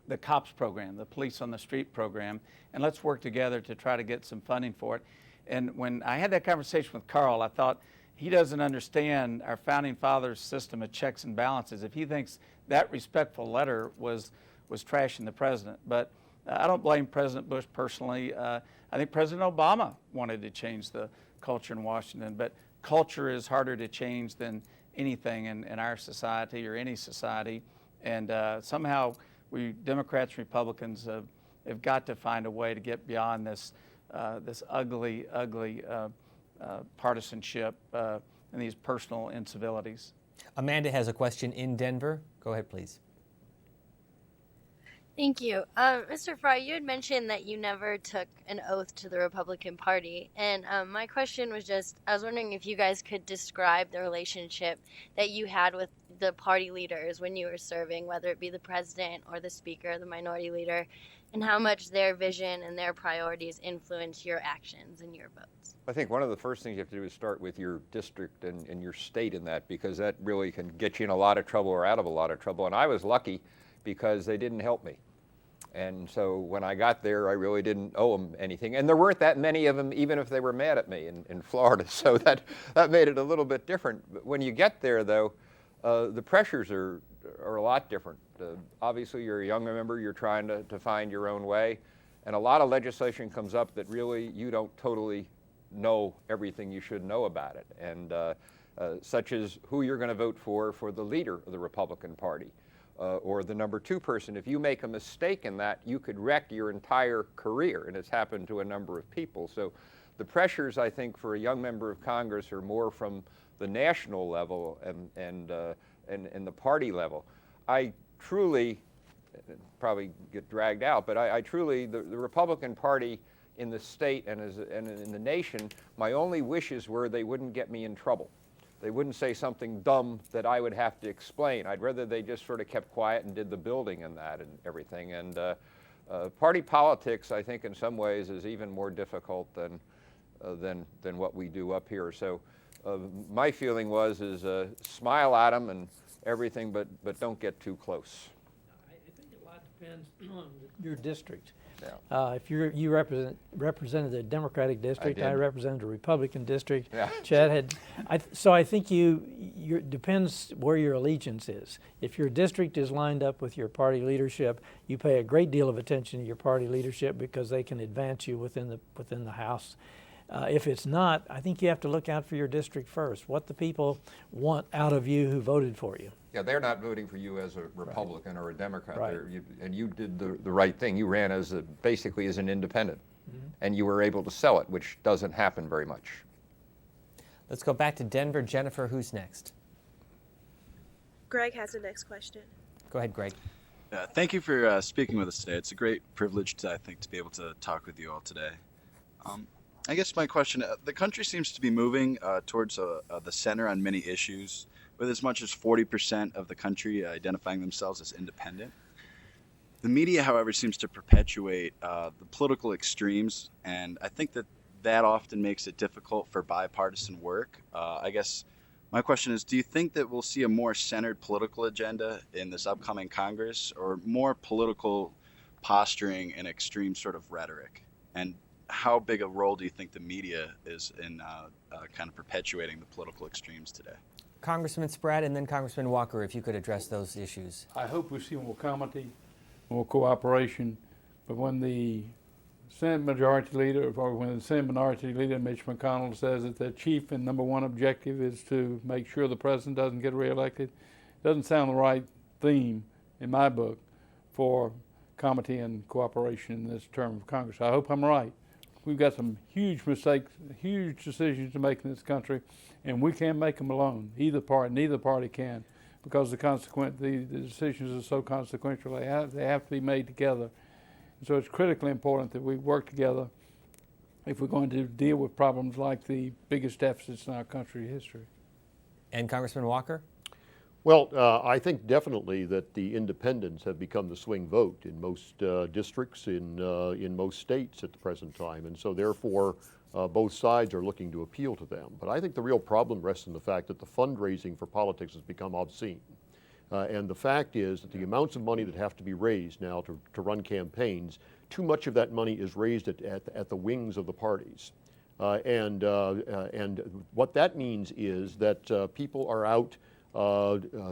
the COPS program, the Police on the Street program, and let's work together to try to get some funding for it. And when I had that conversation with Karl, I thought, he doesn't understand our founding fathers' system of checks and balances if he thinks that respectful letter was trashing the president. But I don't blame President Bush personally. I think President Obama wanted to change the culture in Washington, but culture is harder to change than anything in our society or any society. And somehow we Democrats and Republicans have got to find a way to get beyond this ugly partisanship and these personal incivilities. Amanda has a question in Denver. Go ahead, please. Thank you. Mr. Frey, you had mentioned that you never took an oath to the Republican Party. And my question was just, I was wondering if you guys could describe the relationship that you had with the party leaders when you were serving, whether it be the president or the speaker, the minority leader, and how much their vision and their priorities influence your actions and your votes. I think one of the first things you have to do is start with your district and your state in that, because that really can get you in a lot of trouble or out of a lot of trouble. And I was lucky because they didn't help me. And so when I got there, I really didn't owe them anything. And there weren't that many of them, even if they were mad at me in Florida. So that made it a little bit different. But when you get there, though, the pressures are a lot different. Obviously, you're a younger member. You're trying to find your own way. And a lot of legislation comes up that really you don't totally know everything you should know about it. And such as who you're going to vote for the leader of the Republican Party. or the number 2 person. If you make a mistake in that, you could wreck your entire career, and it's happened to a number of people. So the pressures, I think, for a young member of Congress are more from the national level and the party level. I truly, probably get dragged out, but I truly, the Republican Party in the state and in the nation, my only wishes were they wouldn't get me in trouble. They wouldn't say something dumb that I would have to explain. I'd rather they just sort of kept quiet and did the building and that and everything. And party politics, I think, in some ways is even more difficult than what we do up here. So my feeling is smile at them and everything, but don't get too close. I think a lot depends on your district. Yeah. If you represented the Democratic district, I represented a Republican district. Yeah. Chet had, so I think it depends where your allegiance is. If your district is lined up with your party leadership, you pay a great deal of attention to your party leadership because they can advance you within the House. If it's not, I think you have to look out for your district first, what the people want out of you who voted for you. Yeah, they're not voting for you as a Republican or a Democrat, Right. And you did the right thing. You ran basically as an independent, and you were able to sell it, which doesn't happen very much. Let's go back to Denver. Jennifer, who's next? Greg has the next question. Go ahead, Greg. Thank you for speaking with us today. It's a great privilege, I think, to be able to talk with you all today. I guess my question, the country seems to be moving towards the center on many issues, with as much as 40% of the country identifying themselves as independent. The media, however, seems to perpetuate the political extremes, and I think that often makes it difficult for bipartisan work. I guess my question is, do you think that we'll see a more centered political agenda in this upcoming Congress, or more political posturing and extreme sort of rhetoric? And how big a role do you think the media is in kind of perpetuating the political extremes today? Congressman Spratt and then Congressman Walker, if you could address those issues. I hope we see more comity, more cooperation, but when the Senate Majority Leader, or when the Senate Minority Leader, Mitch McConnell, says that their chief and number 1 objective is to make sure the president doesn't get reelected, it doesn't sound the right theme, in my book, for comity and cooperation in this term of Congress. I hope I'm right. We've got some huge mistakes, huge decisions to make in this country, and we can't make them alone. Neither party can, because the decisions are so consequential. They have to be made together. And so it's critically important that we work together if we're going to deal with problems like the biggest deficits in our country's history. And Congressman Walker? Well, I think definitely that the independents have become the swing vote in most districts, in most states at the present time, and so therefore both sides are looking to appeal to them. But I think the real problem rests in the fact that the fundraising for politics has become obscene. And the fact is that the amounts of money that have to be raised now to run campaigns, too much of that money is raised at the wings of the parties. And what that means is that people are out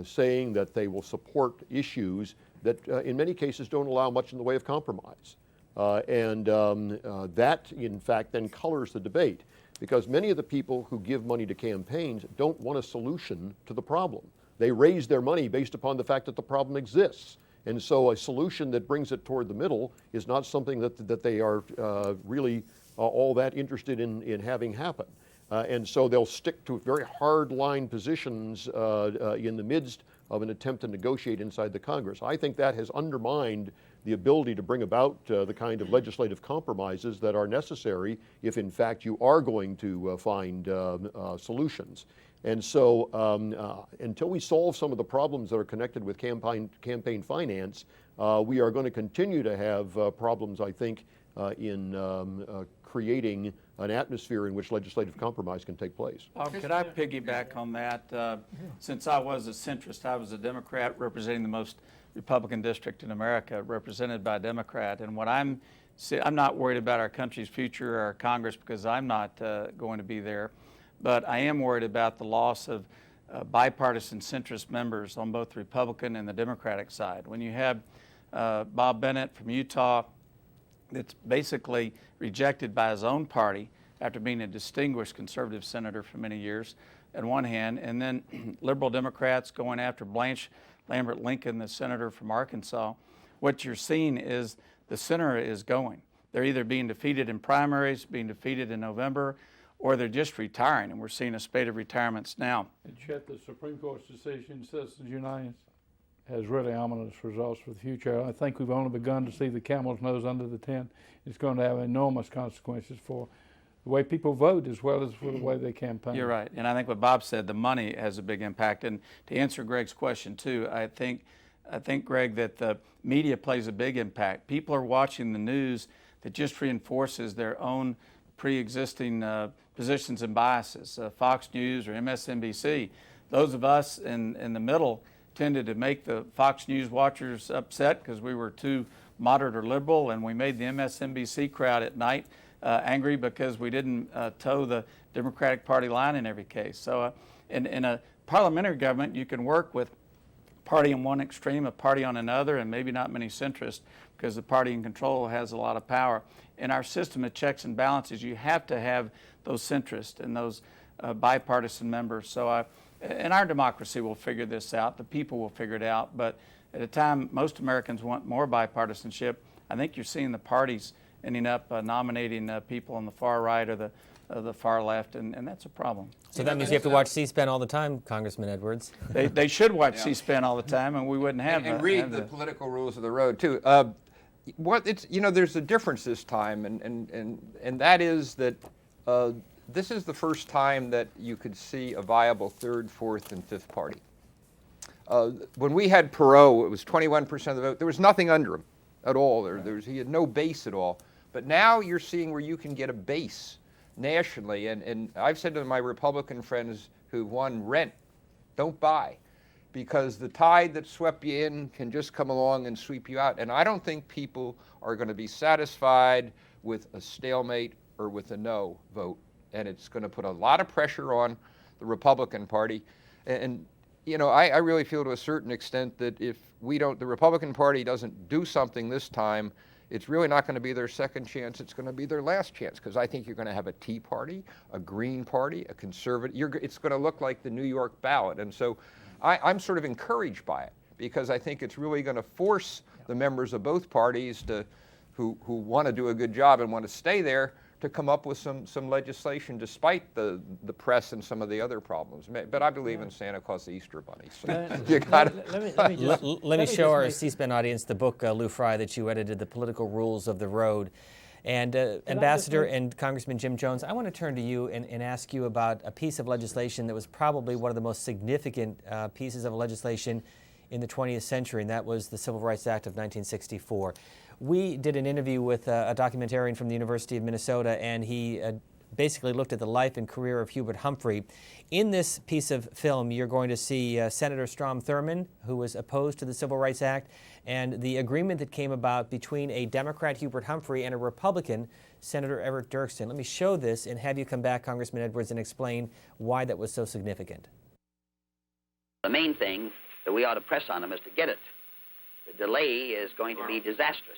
saying that they will support issues that in many cases don't allow much in the way of compromise. That, in fact, then colors the debate, because many of the people who give money to campaigns don't want a solution to the problem. They raise their money based upon the fact that the problem exists. And so a solution that brings it toward the middle is not something that they are really all that interested in having happen. And so they'll stick to very hard-line positions in the midst of an attempt to negotiate inside the Congress. I think that has undermined the ability to bring about the kind of legislative compromises that are necessary if, in fact, you are going to find solutions. And so until we solve some of the problems that are connected with campaign finance, we are going to continue to have problems, I think, in creating an atmosphere in which legislative compromise can take place. Could I piggyback on that? Since I was a centrist, I was a Democrat representing the most Republican district in America, represented by a Democrat. And what I'm not worried about our country's future or our Congress, because I'm not going to be there. But I am worried about the loss of bipartisan centrist members on both the Republican and the Democratic side. When you have Bob Bennett from Utah, that's basically rejected by his own party after being a distinguished conservative senator for many years, on one hand, and then liberal Democrats going after Blanche Lambert Lincoln, the senator from Arkansas, what you're seeing is the center is going. They're either being defeated in primaries, being defeated in November, or they're just retiring, and we're seeing a spate of retirements now. And Chet, the Supreme Court's decision, Citizens United, has really ominous results for the future. I think we've only begun to see the camel's nose under the tent. It's going to have enormous consequences for the way people vote as well as for the way they campaign. You're right, and I think what Bob said, the money has a big impact. And to answer Greg's question too, I think, Greg, that the media plays a big impact. People are watching the news that just reinforces their own pre-existing positions and biases. Fox News or MSNBC. Those of us in the middle tended to make the Fox News watchers upset because we were too moderate or liberal, and we made the MSNBC crowd at night angry because we didn't toe the Democratic Party line in every case. So in a parliamentary government, you can work with party in one extreme, a party on another, and maybe not many centrists because the party in control has a lot of power. In our system of checks and balances, you have to have those centrists and those bipartisan members. So and our democracy will figure this out. The people will figure it out. But at a time most Americans want more bipartisanship, I think you're seeing the parties ending up nominating people on the far right or the far left, and that's a problem. So that means you have to watch C-SPAN all the time, Congressman Edwards. They should watch C-SPAN all the time, and we wouldn't have and read the political rules of the road too. There's a difference this time, and that is that this is the first time that you could see a viable third, fourth, and fifth party. When we had Perot, it was 21% of the vote. There was nothing under him at all. He had no base at all. But now you're seeing where you can get a base nationally. And I've said to my Republican friends who won, rent, don't buy. Because the tide that swept you in can just come along and sweep you out. And I don't think people are going to be satisfied with a stalemate or with a no vote. And it's going to put a lot of pressure on the Republican Party. And I really feel to a certain extent that if the Republican Party doesn't do something this time, it's really not going to be their second chance. It's going to be their last chance, because I think you're going to have a Tea Party, a Green Party, a Conservative. It's going to look like the New York ballot. And so I'm sort of encouraged by it, because I think it's really going to force the members of both parties who want to do a good job and want to stay there to come up with some legislation despite the press and some of the other problems. But I believe in Santa Claus, the Easter Bunny. So let me show our C-SPAN audience the book, Lou Frey, that you edited, The Political Rules of the Road. And Ambassador and Congressman Jim Jones, I want to turn to you and ask you about a piece of legislation that was probably one of the most significant pieces of legislation in the 20th century, and that was the Civil Rights Act of 1964. We did an interview with a documentarian from the University of Minnesota, and he basically looked at the life and career of Hubert Humphrey. In this piece of film, you're going to see Senator Strom Thurmond, who was opposed to the Civil Rights Act, and the agreement that came about between a Democrat, Hubert Humphrey, and a Republican, Senator Everett Dirksen. Let me show this and have you come back, Congressman Edwards, and explain why that was so significant. The main thing that we ought to press on them is to get it. The delay is going to be disastrous.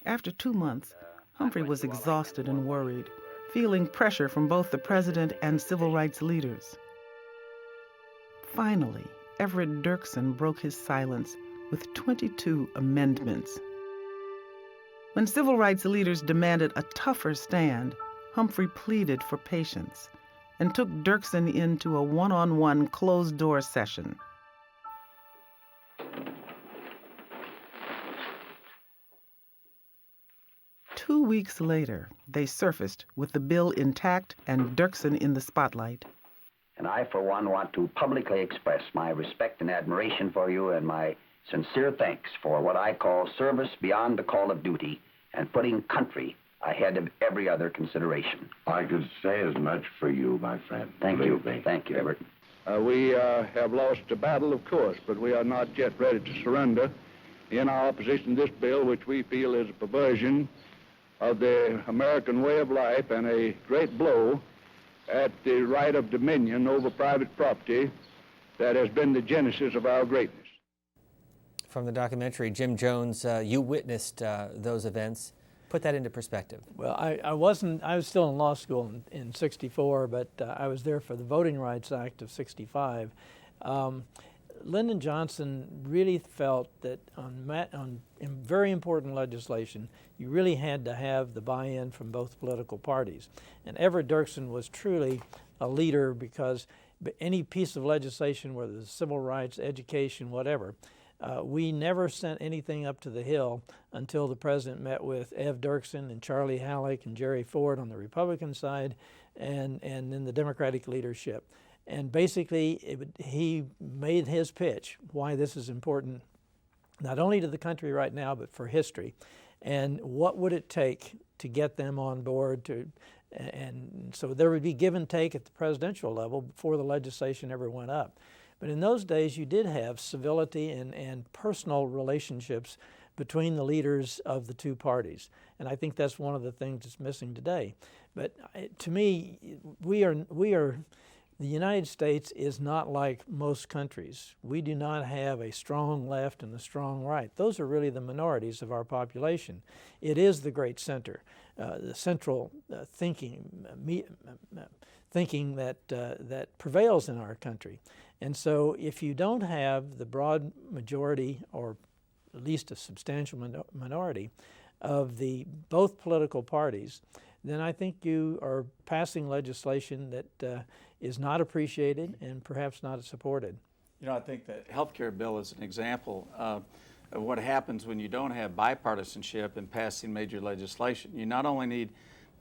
After 2 months, Humphrey was exhausted and worried, feeling pressure from both the president and civil rights leaders. Finally, Everett Dirksen broke his silence with 22 amendments. When civil rights leaders demanded a tougher stand, Humphrey pleaded for patience and took Dirksen into a one-on-one closed-door session. Two weeks later, they surfaced with the bill intact and Dirksen in the spotlight. And I, for one, want to publicly express my respect and admiration for you and my sincere thanks for what I call service beyond the call of duty and putting country ahead of every other consideration. I could say as much for you, my friend. Thank you. Thank you, Everett. We have lost a battle, of course, but we are not yet ready to surrender in our opposition to this bill, which we feel is a perversion of the American way of life and a great blow at the right of dominion over private property that has been the genesis of our greatness. From the documentary, Jim Jones, you witnessed those events. Put that into perspective. Well, I was still in law school in 64, but I was there for the Voting Rights Act of 65. Lyndon Johnson really felt that on very important legislation, you really had to have the buy-in from both political parties. And Everett Dirksen was truly a leader because any piece of legislation, whether it's civil rights, education, whatever, we never sent anything up to the Hill until the president met with Ev Dirksen and Charlie Halleck and Jerry Ford on the Republican side and in the Democratic leadership. And basically, he made his pitch why this is important, not only to the country right now, but for history. And what would it take to get them on board and so there would be give and take at the presidential level before the legislation ever went up. But in those days, you did have civility and personal relationships between the leaders of the two parties. And I think that's one of the things that's missing today. But to me, the United States is not like most countries. We do not have a strong left and a strong right. Those are really the minorities of our population. It is the great center, the central thinking that prevails in our country. And so if you don't have the broad majority, or at least a substantial minority, of both political parties, then I think you are passing legislation that is not appreciated and perhaps not supported. You know, I think the health care bill is an example of what happens when you don't have bipartisanship in passing major legislation. You not only need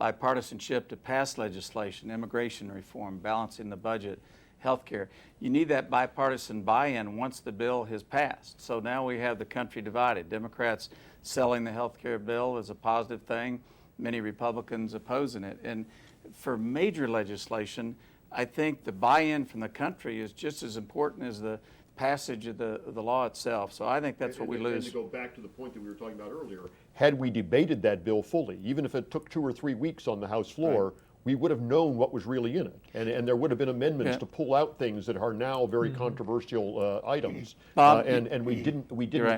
bipartisanship to pass legislation, immigration reform, balancing the budget, health care, you need that bipartisan buy-in once the bill has passed. So now we have the country divided. Democrats selling the health care bill as a positive thing, many Republicans opposing it. And for major legislation, I think the buy-in from the country is just as important as the passage of the law itself. So I think that's what we lose. And to go back to the point that we were talking about earlier, had we debated that bill fully, even if it took 2 or 3 weeks on the House floor, we would have known what was really in it. And there would have been amendments to pull out things that are now very controversial items. And we didn't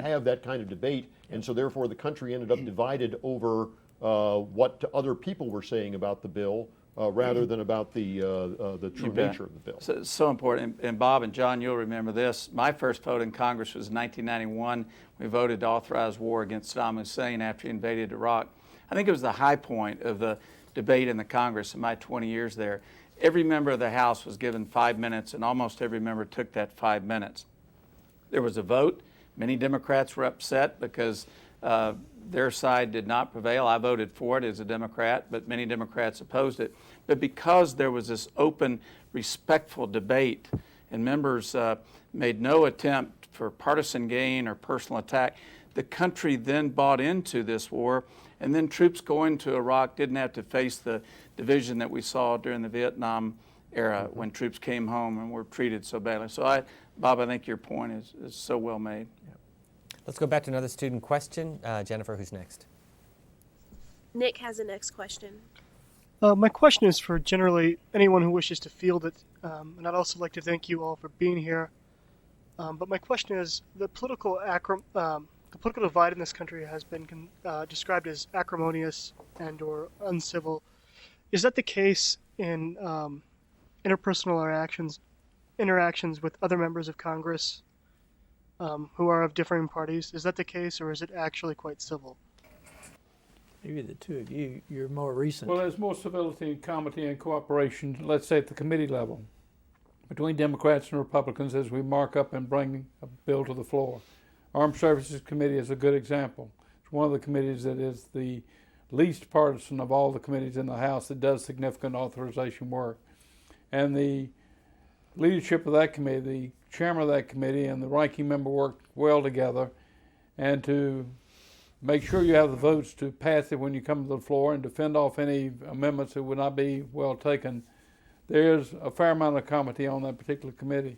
have that kind of debate. And so therefore the country ended up divided over what other people were saying about the bill rather than about the true nature of the bill. So important. And Bob and John, you'll remember this. My first vote in Congress was in 1991. We voted to authorize war against Saddam Hussein after he invaded Iraq. I think it was the high point of the debate in the Congress in my 20 years there. Every member of the House was given 5 minutes, and almost every member took that 5 minutes. There was a vote. Many Democrats were upset because their side did not prevail. I voted for it as a Democrat, but many Democrats opposed it. But because there was this open, respectful debate, and members made no attempt for partisan gain or personal attack, the country then bought into this war, and then troops going to Iraq didn't have to face the division that we saw during the Vietnam era when troops came home and were treated so badly. So, Bob, I think your point is so well made. Let's go back to another student question. Jennifer, who's next? Nick has the next question. My question is for generally anyone who wishes to field it, and I'd also like to thank you all for being here. But my question is, the political divide in this country has been described as acrimonious and or uncivil. Is that the case in interpersonal interactions with other members of Congress who are of differing parties? Is that the case, or is it actually quite civil? Maybe the two of you, you're more recent. Well, there's more civility and comity and cooperation, let's say at the committee level, between Democrats and Republicans as we mark up and bring a bill to the floor. Armed Services Committee is a good example. It's one of the committees that is the least partisan of all the committees in the House that does significant authorization work. And the leadership of that committee, the chairman of that committee and the ranking member worked well together, and to make sure you have the votes to pass it when you come to the floor and to fend off any amendments that would not be well taken. There's a fair amount of comity on that particular committee.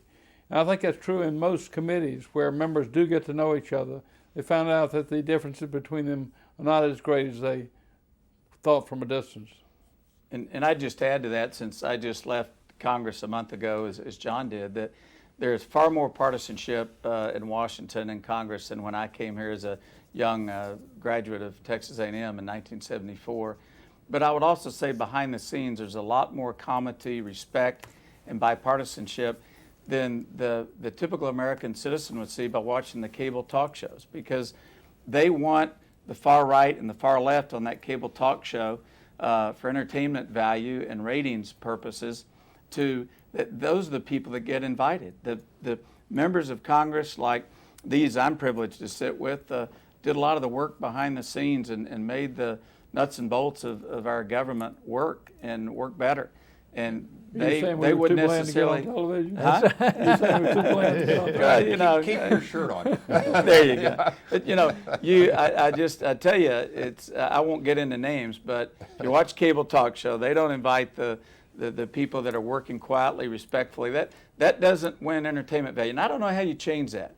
And I think that's true in most committees where members do get to know each other. They found out that the differences between them are not as great as they thought from a distance. And I'd just add to that, since I just left Congress a month ago, as John did, that there's far more partisanship in Washington and Congress than when I came here as a young graduate of Texas A&M in 1974. But I would also say behind the scenes there's a lot more comity, respect, and bipartisanship than the typical American citizen would see by watching the cable talk shows, because they want the far right and the far left on that cable talk show for entertainment value and ratings purposes. Those are the people that get invited. The members of Congress like these I'm privileged to sit with did a lot of the work behind the scenes and made the nuts and bolts of our government work and work better. And they wouldn't necessarily. Huh? You're saying we're too bland to get on television? You know, keep your shirt on. There you go. But, you know, I tell you, it's I won't get into names, but you watch cable talk show, they don't invite the people that are working quietly, respectfully. That doesn't win entertainment value. And I don't know how you change that.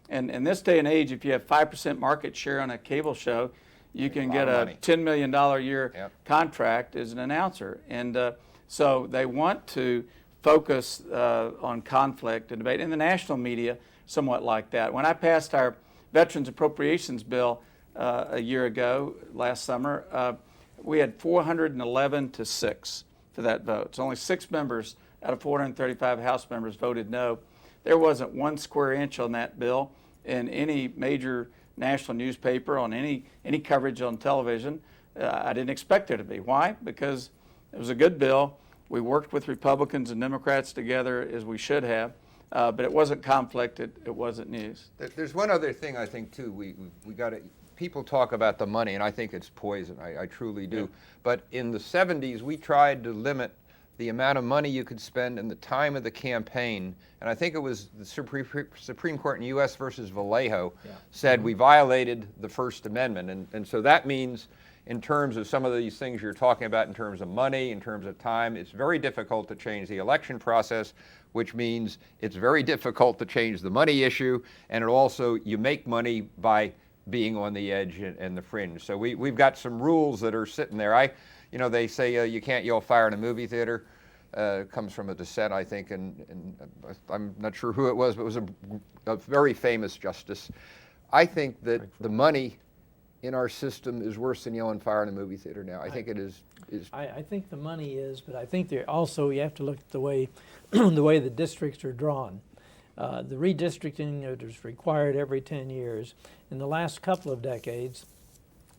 And in this day and age, if you have 5% market share on a cable show, you can get a $10 million a year contract as an announcer. And so they want to focus on conflict and debate. In the national media, somewhat like that. When I passed our Veterans Appropriations Bill a year ago, last summer, we had 411 to 6 for that vote. So only 6 members out of 435 House members voted no. There wasn't 1 square inch on that bill in any major national newspaper, on any coverage on television. I didn't expect there to be. Why? Because it was a good bill. We worked with Republicans and Democrats together as we should have, but it wasn't conflict. It wasn't news. There's one other thing I think too. We got to. People talk about the money, and I think it's poison. I truly do. Yeah. But in the 70s, we tried to limit the amount of money you could spend in the time of the campaign. And I think it was the Supreme Court in U.S. versus Vallejo said we violated the First Amendment. And so that means, in terms of some of these things you're talking about, in terms of money, in terms of time, it's very difficult to change the election process, which means it's very difficult to change the money issue. And it also, you make money by being on the edge and the fringe. So we've got some rules that are sitting there. You know, they say you can't yell fire in a movie theater. Comes from a dissent, I think, and I'm not sure who it was, but it was a very famous justice. I think that the money in our system is worse than yelling fire in a movie theater now. I think it is. I think the money is, but I think there also you have to look at the way the way the districts are drawn. The redistricting is required every 10 years. In the last couple of decades,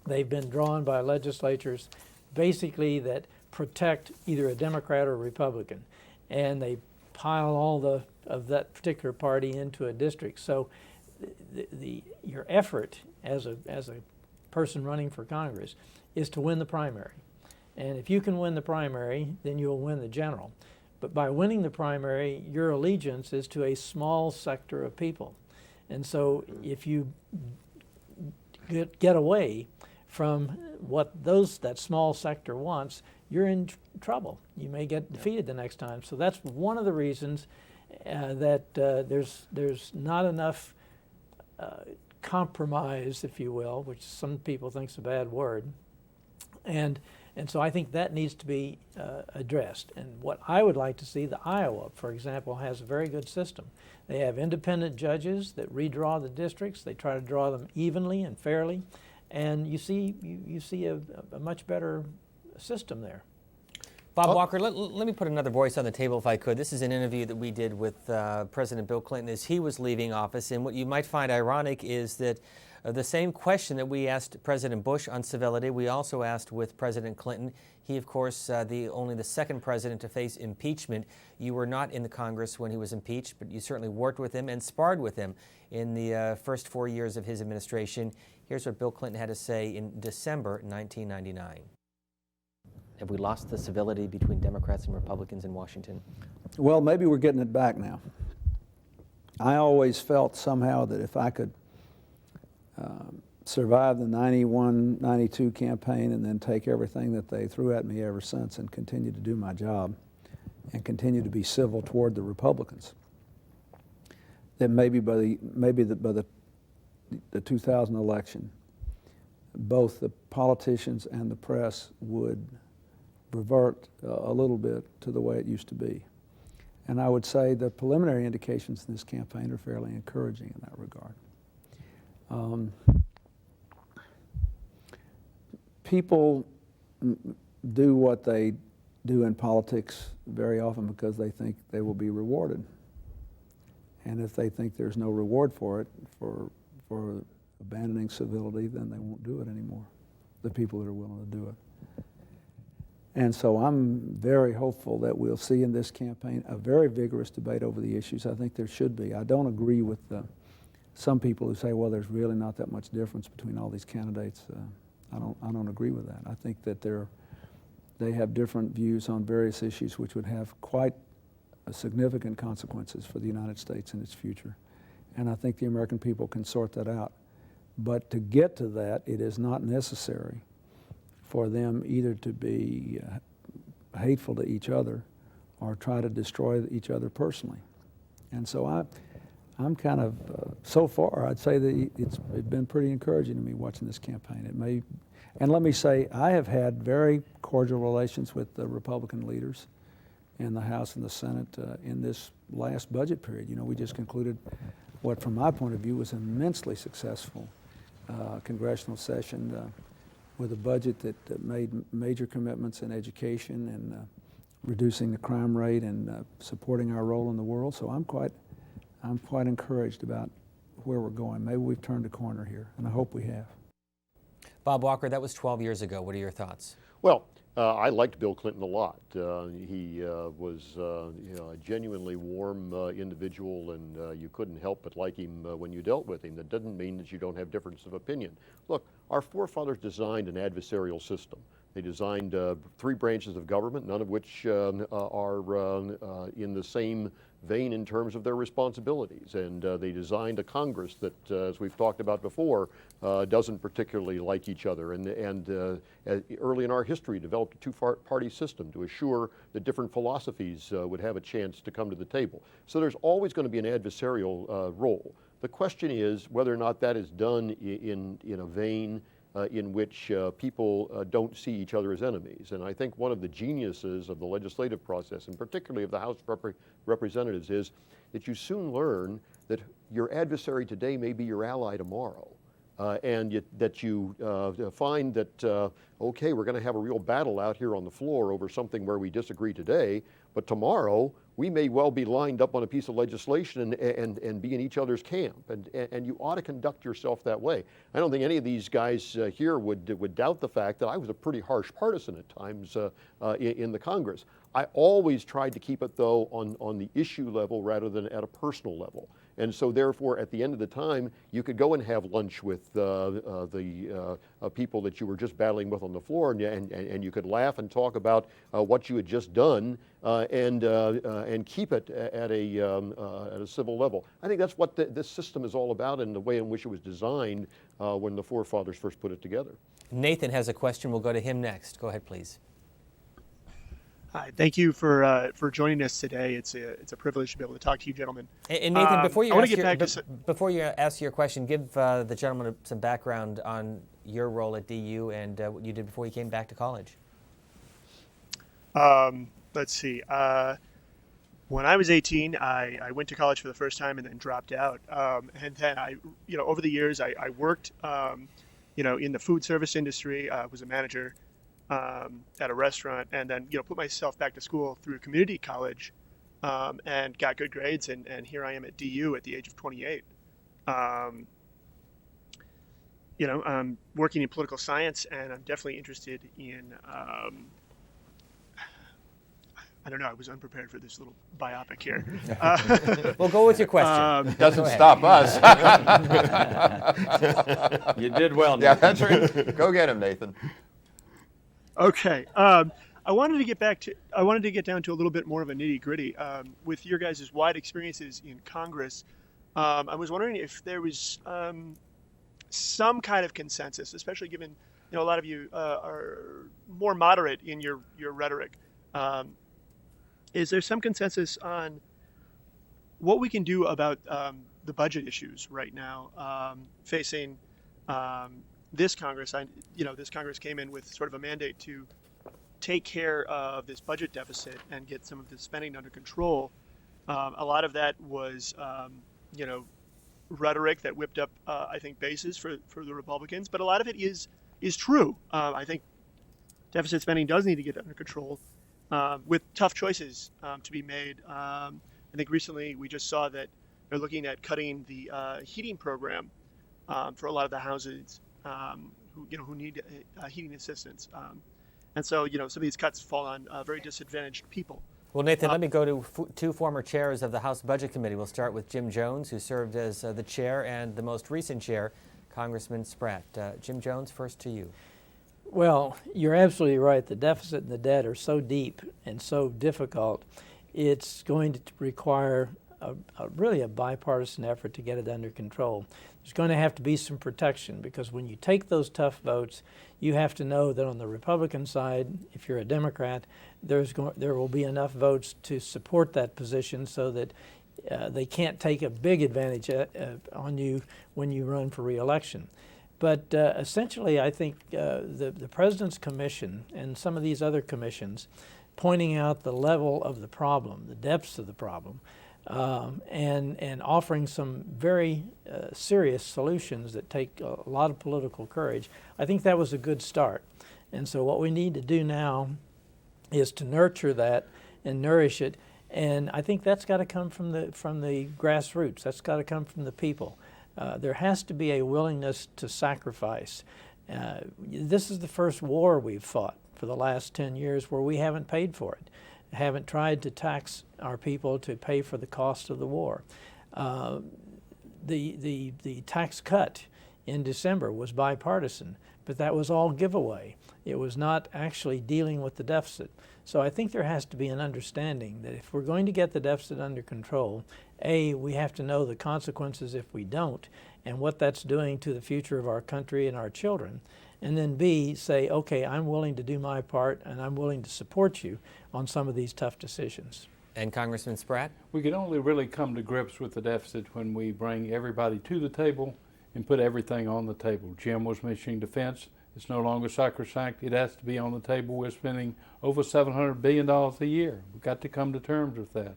they've been drawn by legislatures basically that protect either a Democrat or a Republican, and they pile all of that particular party into a district. So your effort as a person running for Congress is to win the primary. And if you can win the primary, then you'll win the general. But by winning the primary, your allegiance is to a small sector of people. And so if you get away from what that small sector wants, you're in trouble. You may get defeated the next time. So that's one of the reasons that there's not enough compromise, if you will, which some people think is a bad word. And so I think that needs to be addressed. And what I would like to see, the Iowa, for example, has a very good system. They have independent judges that redraw the districts. They try to draw them evenly and fairly. And you see a much better system there. Bob Walker, let me put another voice on the table if I could. This is an interview that we did with President Bill Clinton as he was leaving office. And what you might find ironic is that the same question that we asked President Bush on civility, we also asked with President Clinton. He, of course, only the second president to face impeachment. You were not in the Congress when he was impeached, but you certainly worked with him and sparred with him in the first 4 years of his administration. Here's what Bill Clinton had to say in December 1999. Have we lost the civility between Democrats and Republicans in Washington? Well, maybe we're getting it back now. I always felt somehow that if I could survive the 91, 92 campaign and then take everything that they threw at me ever since and continue to do my job and continue to be civil toward the Republicans, that maybe by the 2000 election, both the politicians and the press would revert a little bit to the way it used to be. And I would say the preliminary indications in this campaign are fairly encouraging in that regard. People do what they do in politics very often because they think they will be rewarded. And if they think there's no reward for it, for abandoning civility, then they won't do it anymore, the people that are willing to do it. And so I'm very hopeful that we'll see in this campaign a very vigorous debate over the issues. I think there should be. I don't agree with some people who say, well, there's really not that much difference between all these candidates. I don't agree with that. I think that they have different views on various issues which would have quite significant consequences for the United States and its future. And I think the American people can sort that out. But to get to that, it is not necessary for them either to be hateful to each other or try to destroy each other personally. And so I'm kind of, so far, I'd say that it's been pretty encouraging to me watching this campaign. And let me say, I have had very cordial relations with the Republican leaders in the House and the Senate in this last budget period. You know, we just concluded what, from my point of view, was an immensely successful congressional session with a budget that made major commitments in education and reducing the crime rate and supporting our role in the world. So I'm quite encouraged about where we're going. Maybe we've turned a corner here, and I hope we have. Bob Walker, that was 12 years ago. What are your thoughts? Well, I liked Bill Clinton a lot. He was a genuinely warm individual, and you couldn't help but like him when you dealt with him. That doesn't mean that you don't have difference of opinion. Look, our forefathers designed an adversarial system. They designed 3 branches of government, none of which are in the same vein in terms of their responsibilities. And they designed a Congress that, as we've talked about before, doesn't particularly like each other. And early in our history, developed a two-party system to assure that different philosophies would have a chance to come to the table. So there's always going to be an adversarial role. The question is whether or not that is done in a vein in which people don't see each other as enemies. And I think one of the geniuses of the legislative process, and particularly of the House of Representatives, is that you soon learn that your adversary today may be your ally tomorrow. And that you find that, okay, we're going to have a real battle out here on the floor over something where we disagree today, but tomorrow we may well be lined up on a piece of legislation and be in each other's camp. And you ought to conduct yourself that way. I don't think any of these guys here would doubt the fact that I was a pretty harsh partisan at times in the Congress. I always tried to keep it, though, on the issue level rather than at a personal level. And so therefore, at the end of the time, you could go and have lunch with the people that you were just battling with on the floor, and you could laugh and talk about what you had just done and keep it at a civil level. I think that's what this system is all about, and the way in which it was designed when the forefathers first put it together. Nathan has a question. We'll go to him next. Go ahead, please. Hi, thank you for joining us today. It's a privilege to be able to talk to you, gentlemen. And Nathan, before you ask your question, give the gentleman some background on your role at DU and what you did before you came back to college. Let's see. When I was 18, I went to college for the first time and then dropped out. And then over the years, I worked, in the food service industry. I was a manager at a restaurant, and then put myself back to school through community college, and got good grades, and here I am at DU at the age of 28. I'm working in political science, and I'm definitely interested in I don't know, I was unprepared for this little biopic here. Well, go with your question. Doesn't stop us. You did well, Nathan. Yeah, that's right. Go get him, Nathan. Okay. I wanted to get down to a little bit more of a nitty gritty. With your guys' wide experiences in Congress, I was wondering if there was some kind of consensus, especially given a lot of you are more moderate in your rhetoric. Is there some consensus on what we can do about the budget issues right now facing this Congress? This Congress came in with sort of a mandate to take care of this budget deficit and get some of the spending under control. A lot of that was, rhetoric that whipped up, I think, bases for the Republicans. But a lot of it is true. I think deficit spending does need to get under control with tough choices to be made. I think recently we just saw that they're looking at cutting the heating program for a lot of the houses who need heating assistance. And so, some of these cuts fall on very disadvantaged people. Well, Nathan, let me go to two former chairs of the House Budget Committee. We'll start with Jim Jones, who served as the chair, and the most recent chair, Congressman Spratt. Jim Jones, first to you. Well, you're absolutely right. The deficit and the debt are so deep and so difficult. It's going to require really a bipartisan effort to get it under control. There's going to have to be some protection, because when you take those tough votes, you have to know that on the Republican side, if you're a Democrat, there will be enough votes to support that position so that they can't take a big advantage on you when you run for re-election. But essentially, I think the President's Commission and some of these other commissions pointing out the level of the problem, the depths of the problem, and offering some very serious solutions that take a lot of political courage, I think that was a good start. And so what we need to do now is to nurture that and nourish it. And I think that's got to come from the grassroots. That's got to come from the people. There has to be a willingness to sacrifice. This is the first war we've fought for the last 10 years where we haven't paid for it, haven't tried to tax our people to pay for the cost of the war. The tax cut in December was bipartisan, but that was all giveaway. It was not actually dealing with the deficit. So I think there has to be an understanding that if we're going to get the deficit under control, A, we have to know the consequences if we don't, and what that's doing to the future of our country and our children. And then B, say, okay, I'm willing to do my part and I'm willing to support you on some of these tough decisions. And Congressman Spratt? We can only really come to grips with the deficit when we bring everybody to the table and put everything on the table. Jim was mentioning defense. It's no longer sacrosanct. It has to be on the table. We're spending over $700 billion a year. We've got to come to terms with that.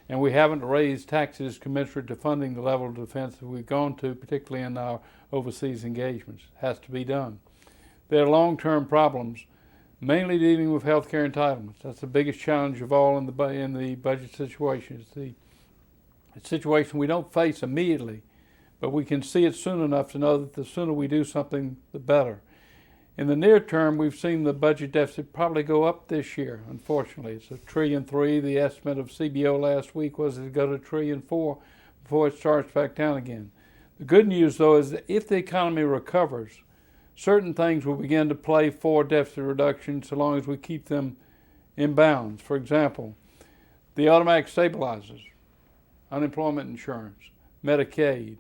And we haven't raised taxes commensurate to funding the level of defense that we've gone to, particularly in our overseas engagements. It has to be done. There are long-term problems, mainly dealing with health care entitlements. That's the biggest challenge of all in the budget situation. It's the situation we don't face immediately, but we can see it soon enough to know that the sooner we do something, the better. In the near term, we've seen the budget deficit probably go up this year, unfortunately. It's $1.3 trillion. The estimate of CBO last week was to go to $1.4 trillion before it starts back down again. The good news, though, is that if the economy recovers, certain things will begin to play for deficit reduction so long as we keep them in bounds. For example, the automatic stabilizers, unemployment insurance, Medicaid,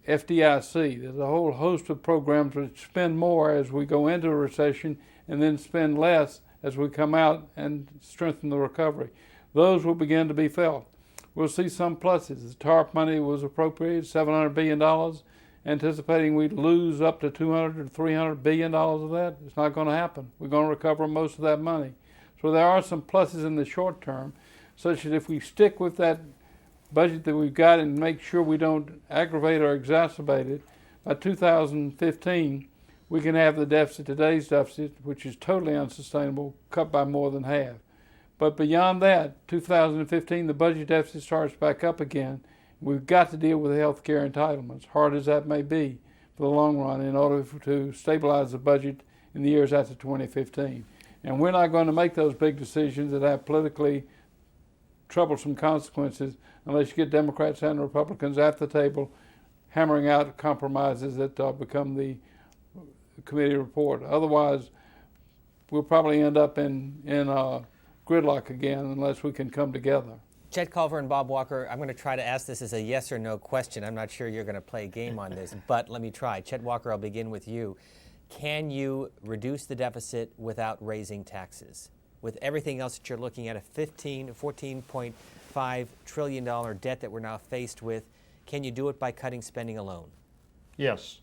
FDIC. There's a whole host of programs which spend more as we go into a recession and then spend less as we come out and strengthen the recovery. Those will begin to be felt. We'll see some pluses. The TARP money was appropriated, $700 billion, anticipating we'd lose up to $200 or $300 billion of that. It's not going to happen. We're going to recover most of that money. So there are some pluses in the short term, such that if we stick with that budget that we've got and make sure we don't aggravate or exacerbate it, by 2015 we can have the deficit, today's deficit, which is totally unsustainable, cut by more than half. But beyond that, 2015, the budget deficit starts back up again. We've got to deal with the health care entitlements, hard as that may be for the long run, in order to stabilize the budget in the years after 2015. And we're not going to make those big decisions that have politically troublesome consequences unless you get Democrats and Republicans at the table hammering out compromises that become the committee report. Otherwise, we'll probably end up in gridlock again unless we can come together. Chet Culver and Bob Walker, I'm going to try to ask this as a yes or no question. I'm not sure you're going to play a game on this, but let me try. Chet Walker, I'll begin with you. Can you reduce the deficit without raising taxes? With everything else that you're looking at, a $14.5 trillion debt that we're now faced with, can you do it by cutting spending alone? Yes.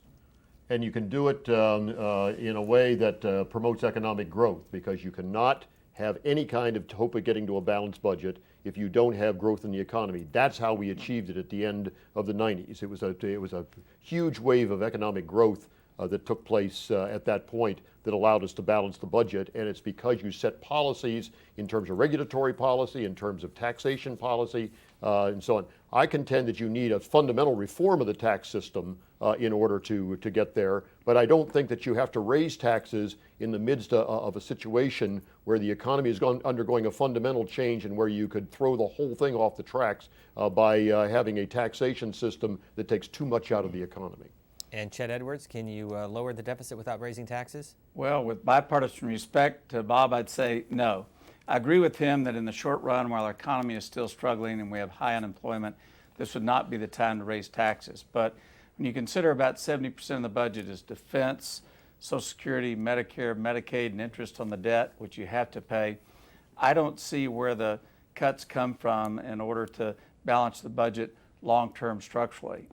And you can do it in a way that promotes economic growth, because you cannot have any kind of hope of getting to a balanced budget if you don't have growth in the economy. That's how we achieved it at the end of the 90s. It was a huge wave of economic growth that took place at that point that allowed us to balance the budget, and it's because you set policies in terms of regulatory policy, in terms of taxation policy, and so on. I contend that you need a fundamental reform of the tax system in order to get there, but I don't think that you have to raise taxes in the midst of a situation where the economy is undergoing a fundamental change and where you could throw the whole thing off the tracks by having a taxation system that takes too much out of the economy. And Chet Edwards, can you lower the deficit without raising taxes? Well, with bipartisan respect to Bob, I'd say no. I agree with him that in the short run, while our economy is still struggling and we have high unemployment, this would not be the time to raise taxes. But when you consider about 70% of the budget is defense, Social Security, Medicare, Medicaid, and interest on the debt, which you have to pay, I don't see where the cuts come from in order to balance the budget long-term structurally.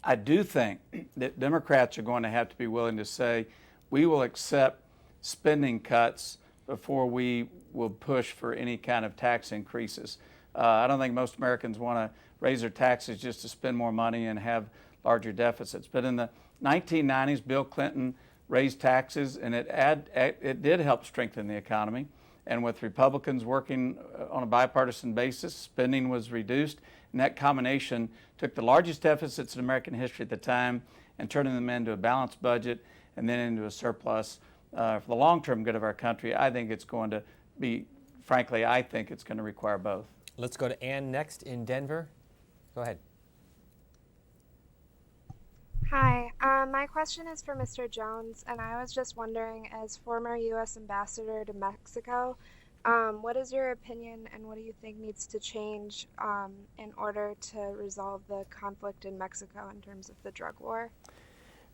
I do think that Democrats are going to have to be willing to say, we will accept spending cuts before we will push for any kind of tax increases. I don't think most Americans want to raise their taxes just to spend more money and have larger deficits. But in the 1990s, Bill Clinton raised taxes, and it did help strengthen the economy. And with Republicans working on a bipartisan basis, spending was reduced, and that combination took the largest deficits in American history at the time and turning them into a balanced budget and then into a surplus. For the long-term good of our country, I think it's going to be, frankly, I think it's going to require both. Let's go to Ann next in Denver. Go ahead. Hi, my question is for Mr. Jones, and I was just wondering, as former U.S. Ambassador to Mexico, what is your opinion and what do you think needs to change in order to resolve the conflict in Mexico in terms of the drug war?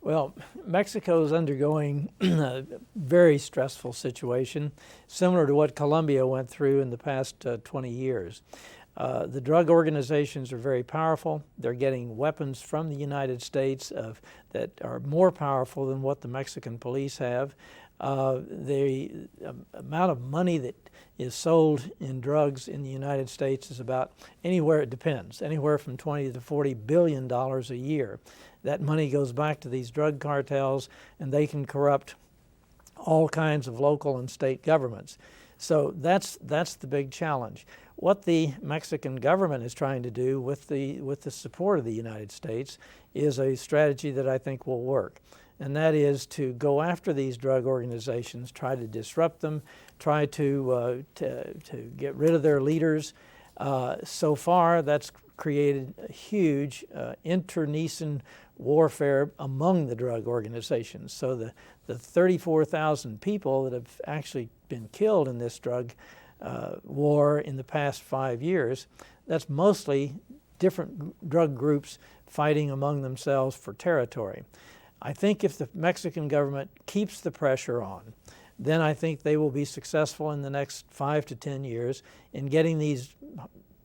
Well, Mexico is undergoing a very stressful situation, similar to what Colombia went through in the past 20 years. The drug organizations are very powerful. They're getting weapons from the United States that are more powerful than what the Mexican police have. The amount of money that is sold in drugs in the United States is about anywhere, it depends, anywhere from $20 to $40 billion a year. That money goes back to these drug cartels, and they can corrupt all kinds of local and state governments. So that's the big challenge. What the Mexican government is trying to do with the support of the United States is a strategy that I think will work. And that is to go after these drug organizations, try to disrupt them, try to get rid of their leaders. So far, that's created a huge internecine warfare among the drug organizations. So the 34,000 people that have actually been killed in this drug war in the past 5 years, that's mostly different drug groups fighting among themselves for territory. I think if the Mexican government keeps the pressure on, then I think they will be successful in the next 5 to 10 years in getting these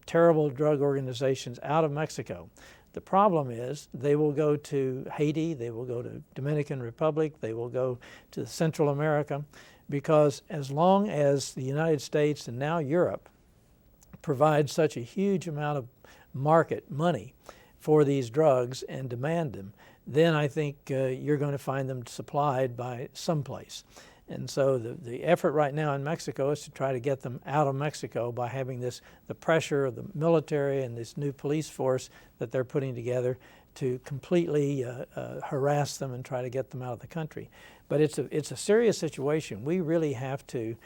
terrible drug organizations out of Mexico. The problem is they will go to Haiti, they will go to Dominican Republic, they will go to Central America, because as long as the United States and now Europe provide such a huge amount of market money for these drugs and demand them, then I think you're going to find them supplied by someplace. And so the effort right now in Mexico is to try to get them out of Mexico by having the pressure of the military and this new police force that they're putting together to completely harass them and try to get them out of the country. But it's a serious situation. We really have to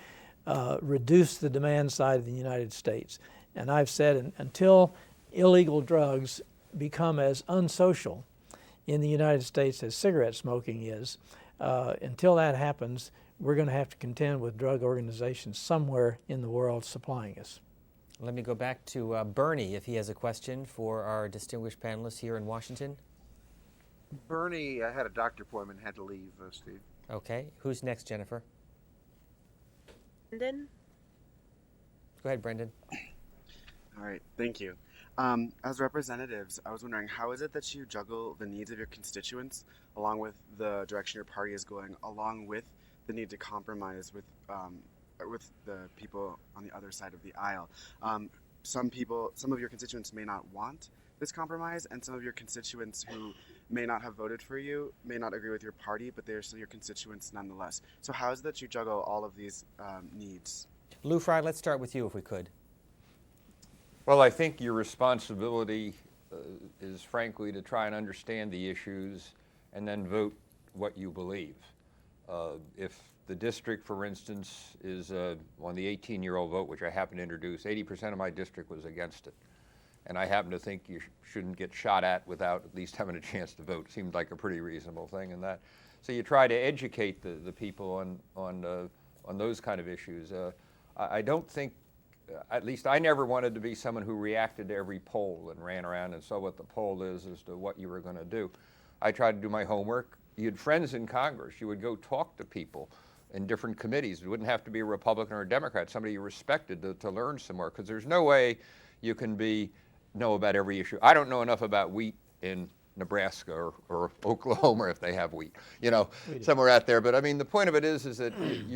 reduce the demand side of the United States. And I've said until illegal drugs become as unsocial in the United States as cigarette smoking is, until that happens, we're going to have to contend with drug organizations somewhere in the world supplying us. Let me go back to Bernie if he has a question for our distinguished panelists here in Washington. Bernie, I had a doctor appointment, had to leave, Steve. Okay. Who's next, Jennifer? Brendan? Go ahead, Brendan. All right, thank you. As representatives, I was wondering, how is it that you juggle the needs of your constituents along with the direction your party is going, along with the need to compromise with the people on the other side of the aisle? Some of your constituents may not want this compromise, and some of your constituents who may not have voted for you may not agree with your party, but they're still your constituents nonetheless. So how is it that you juggle all of these needs? Lou Frey, let's start with you if we could. Well, I think your responsibility is frankly to try and understand the issues and then vote what you believe. If the district, for instance, is on the 18-year-old vote, which I happen to introduce, 80% of my district was against it. And I happen to think you shouldn't get shot at without at least having a chance to vote. Seemed like a pretty reasonable thing in that. So you try to educate the people on those kind of issues. I don't think, at least I never wanted to be someone who reacted to every poll and ran around and saw what the poll is as to what you were going to do. I tried to do my homework. You had friends in Congress. You would go talk to people in different committees. It wouldn't have to be a Republican or a Democrat, somebody you respected to learn some more, because there's no way you can know about every issue. I don't know enough about wheat in Nebraska or Oklahoma if they have wheat, somewhere out there. But I mean, the point of it is that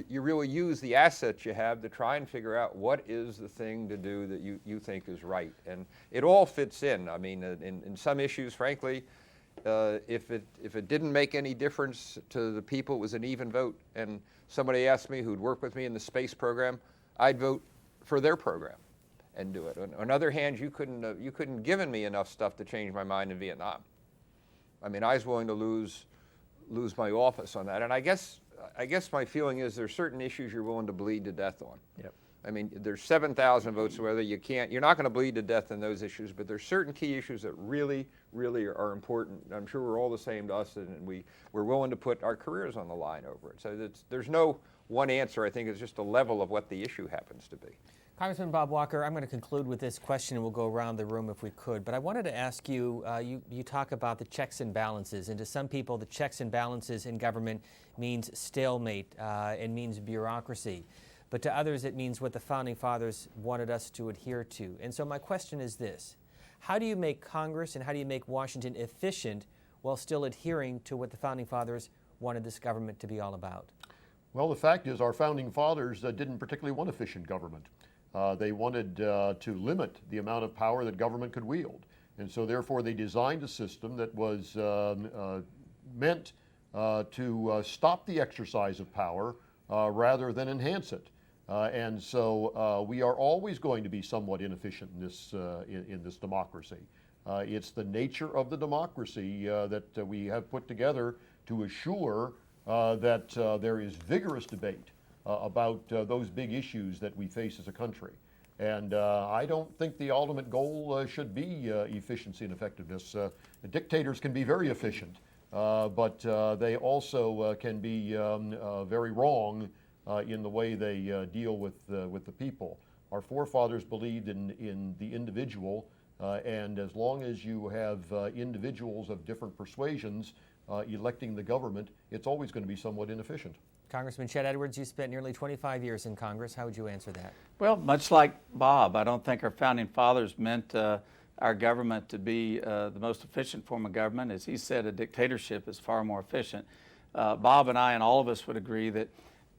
you really use the assets you have to try and figure out what is the thing to do that you think is right. And it all fits in. I mean, in some issues, frankly, if it didn't make any difference to the people, it was an even vote, and somebody asked me who'd worked with me in the space program, I'd vote for their program and do it. On the other hand, you couldn't given me enough stuff to change my mind in Vietnam. I mean, I was willing to lose my office on that. And I guess my feeling is there's certain issues you're willing to bleed to death on. Yep. I mean, there's 7,000 votes, whether you're not going to bleed to death in those issues, but there's certain key issues that really, really are important. I'm sure we're all the same to us, and we're willing to put our careers on the line over it. So there's no one answer. I think it's just a level of what the issue happens to be. Congressman Bob Walker, I'm going to conclude with this question, and we'll go around the room if we could. But I wanted to ask you, you talk about the checks and balances, and to some people, the checks and balances in government means stalemate and means bureaucracy. But to others, it means what the Founding Fathers wanted us to adhere to. And so my question is this: how do you make Congress and how do you make Washington efficient while still adhering to what the Founding Fathers wanted this government to be all about? Well, the fact is our Founding Fathers didn't particularly want efficient government. They wanted to limit the amount of power that government could wield. And so therefore they designed a system that was meant to stop the exercise of power rather than enhance it. And so we are always going to be somewhat inefficient in this democracy. It's the nature of the democracy that we have put together to assure that there is vigorous debate about those big issues that we face as a country. And I don't think the ultimate goal should be efficiency and effectiveness. Dictators can be very efficient, but they also can be very wrong in the way they deal with the people. Our forefathers believed in the individual, and as long as you have individuals of different persuasions electing the government, it's always going to be somewhat inefficient. Congressman Chet Edwards, you spent nearly 25 years in Congress. How would you answer that? Well, much like Bob, I don't think our Founding Fathers meant our government to be the most efficient form of government. As he said, a dictatorship is far more efficient. Bob and I and all of us would agree that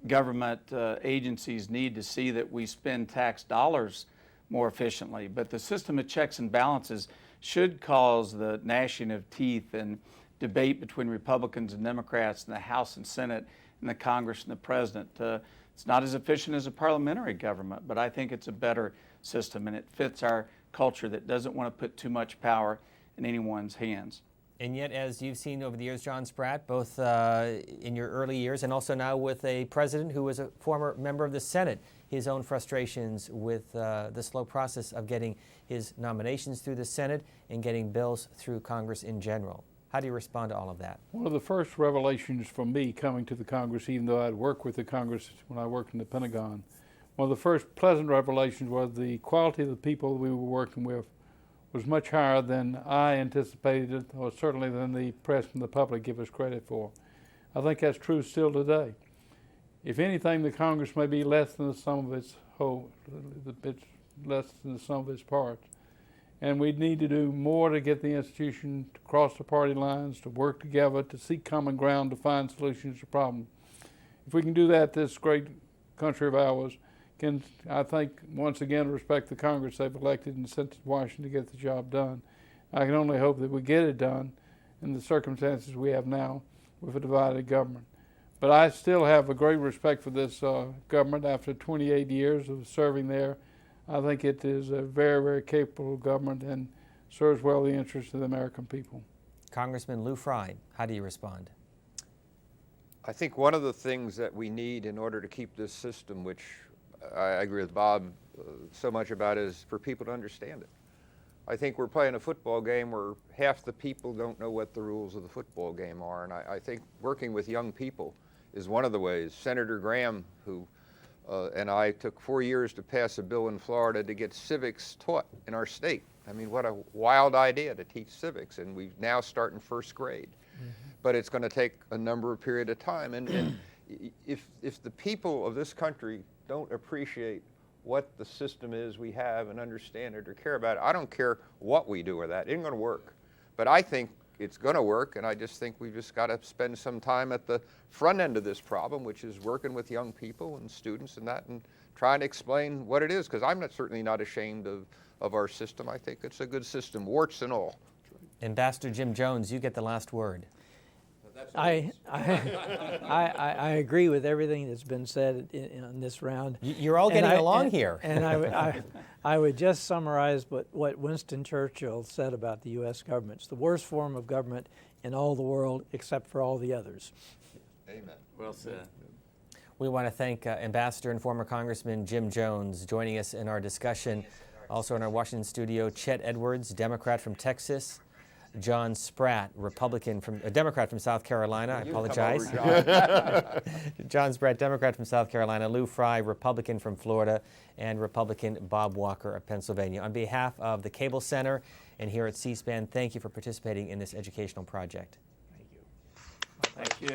government agencies need to see that we spend tax dollars more efficiently. But the system of checks and balances should cause the gnashing of teeth and debate between Republicans and Democrats in the House and Senate and the Congress and the President. It's not as efficient as a parliamentary government, but I think it's a better system, and it fits our culture that doesn't want to put too much power in anyone's hands. And yet, as you've seen over the years, John Spratt, both in your early years and also now with a president who was a former member of the Senate, his own frustrations with the slow process of getting his nominations through the Senate and getting bills through Congress in general. How do you respond to all of that? One of the first revelations for me coming to the Congress, even though I'd worked with the Congress when I worked in the Pentagon, one of the first pleasant revelations was the quality of the people we were working with was much higher than I anticipated, or certainly than the press and the public give us credit for. I think that's true still today. If anything, the Congress may be less than the sum of its whole, it's less than the sum of its parts. And we need to do more to get the institution to cross the party lines, to work together, to seek common ground, to find solutions to problems. If we can do that, this great country of ours can, I think, once again respect the Congress they've elected and sent to Washington to get the job done. I can only hope that we get it done in the circumstances we have now with a divided government. But I still have a great respect for this government. After 28 years of serving there, I think it is a very, very capable government and serves well the interests of the American people. Congressman Lou Frey, how do you respond? I think one of the things that we need in order to keep this system, which I agree with Bob so much about, is for people to understand it. I think we're playing a football game where half the people don't know what the rules of the football game are, and I think working with young people is one of the ways. Senator Graham, who and I took 4 years to pass a bill in Florida to get civics taught in our state. I mean, what a wild idea to teach civics, and we now start in first grade. But it's going to take a number of period of time, and if the people of this country don't appreciate what the system is we have and understand it or care about it, I don't care what we do with that. It ain't going to work. But I think it's going to work, and I just think we've just got to spend some time at the front end of this problem, which is working with young people and students and that, and trying to explain what it is, because I'm certainly not ashamed of our system. I think it's a good system, warts and all. Ambassador Jim Jones, you get the last word. I agree with everything that's been said in this round. You're all getting along here. And I would just summarize what Winston Churchill said about the U.S. government. It's the worst form of government in all the world except for all the others. Amen. Well said. We want to thank Ambassador and former Congressman Jim Jones joining us in our discussion. Also in our Washington studio, Chet Edwards, Democrat from Texas. John Spratt, Democrat from South Carolina. I apologize. John Spratt, Democrat from South Carolina. Lou Frey, Republican from Florida, and Republican Bob Walker of Pennsylvania. On behalf of the Cable Center and here at C-SPAN, thank you for participating in this educational project. Thank you.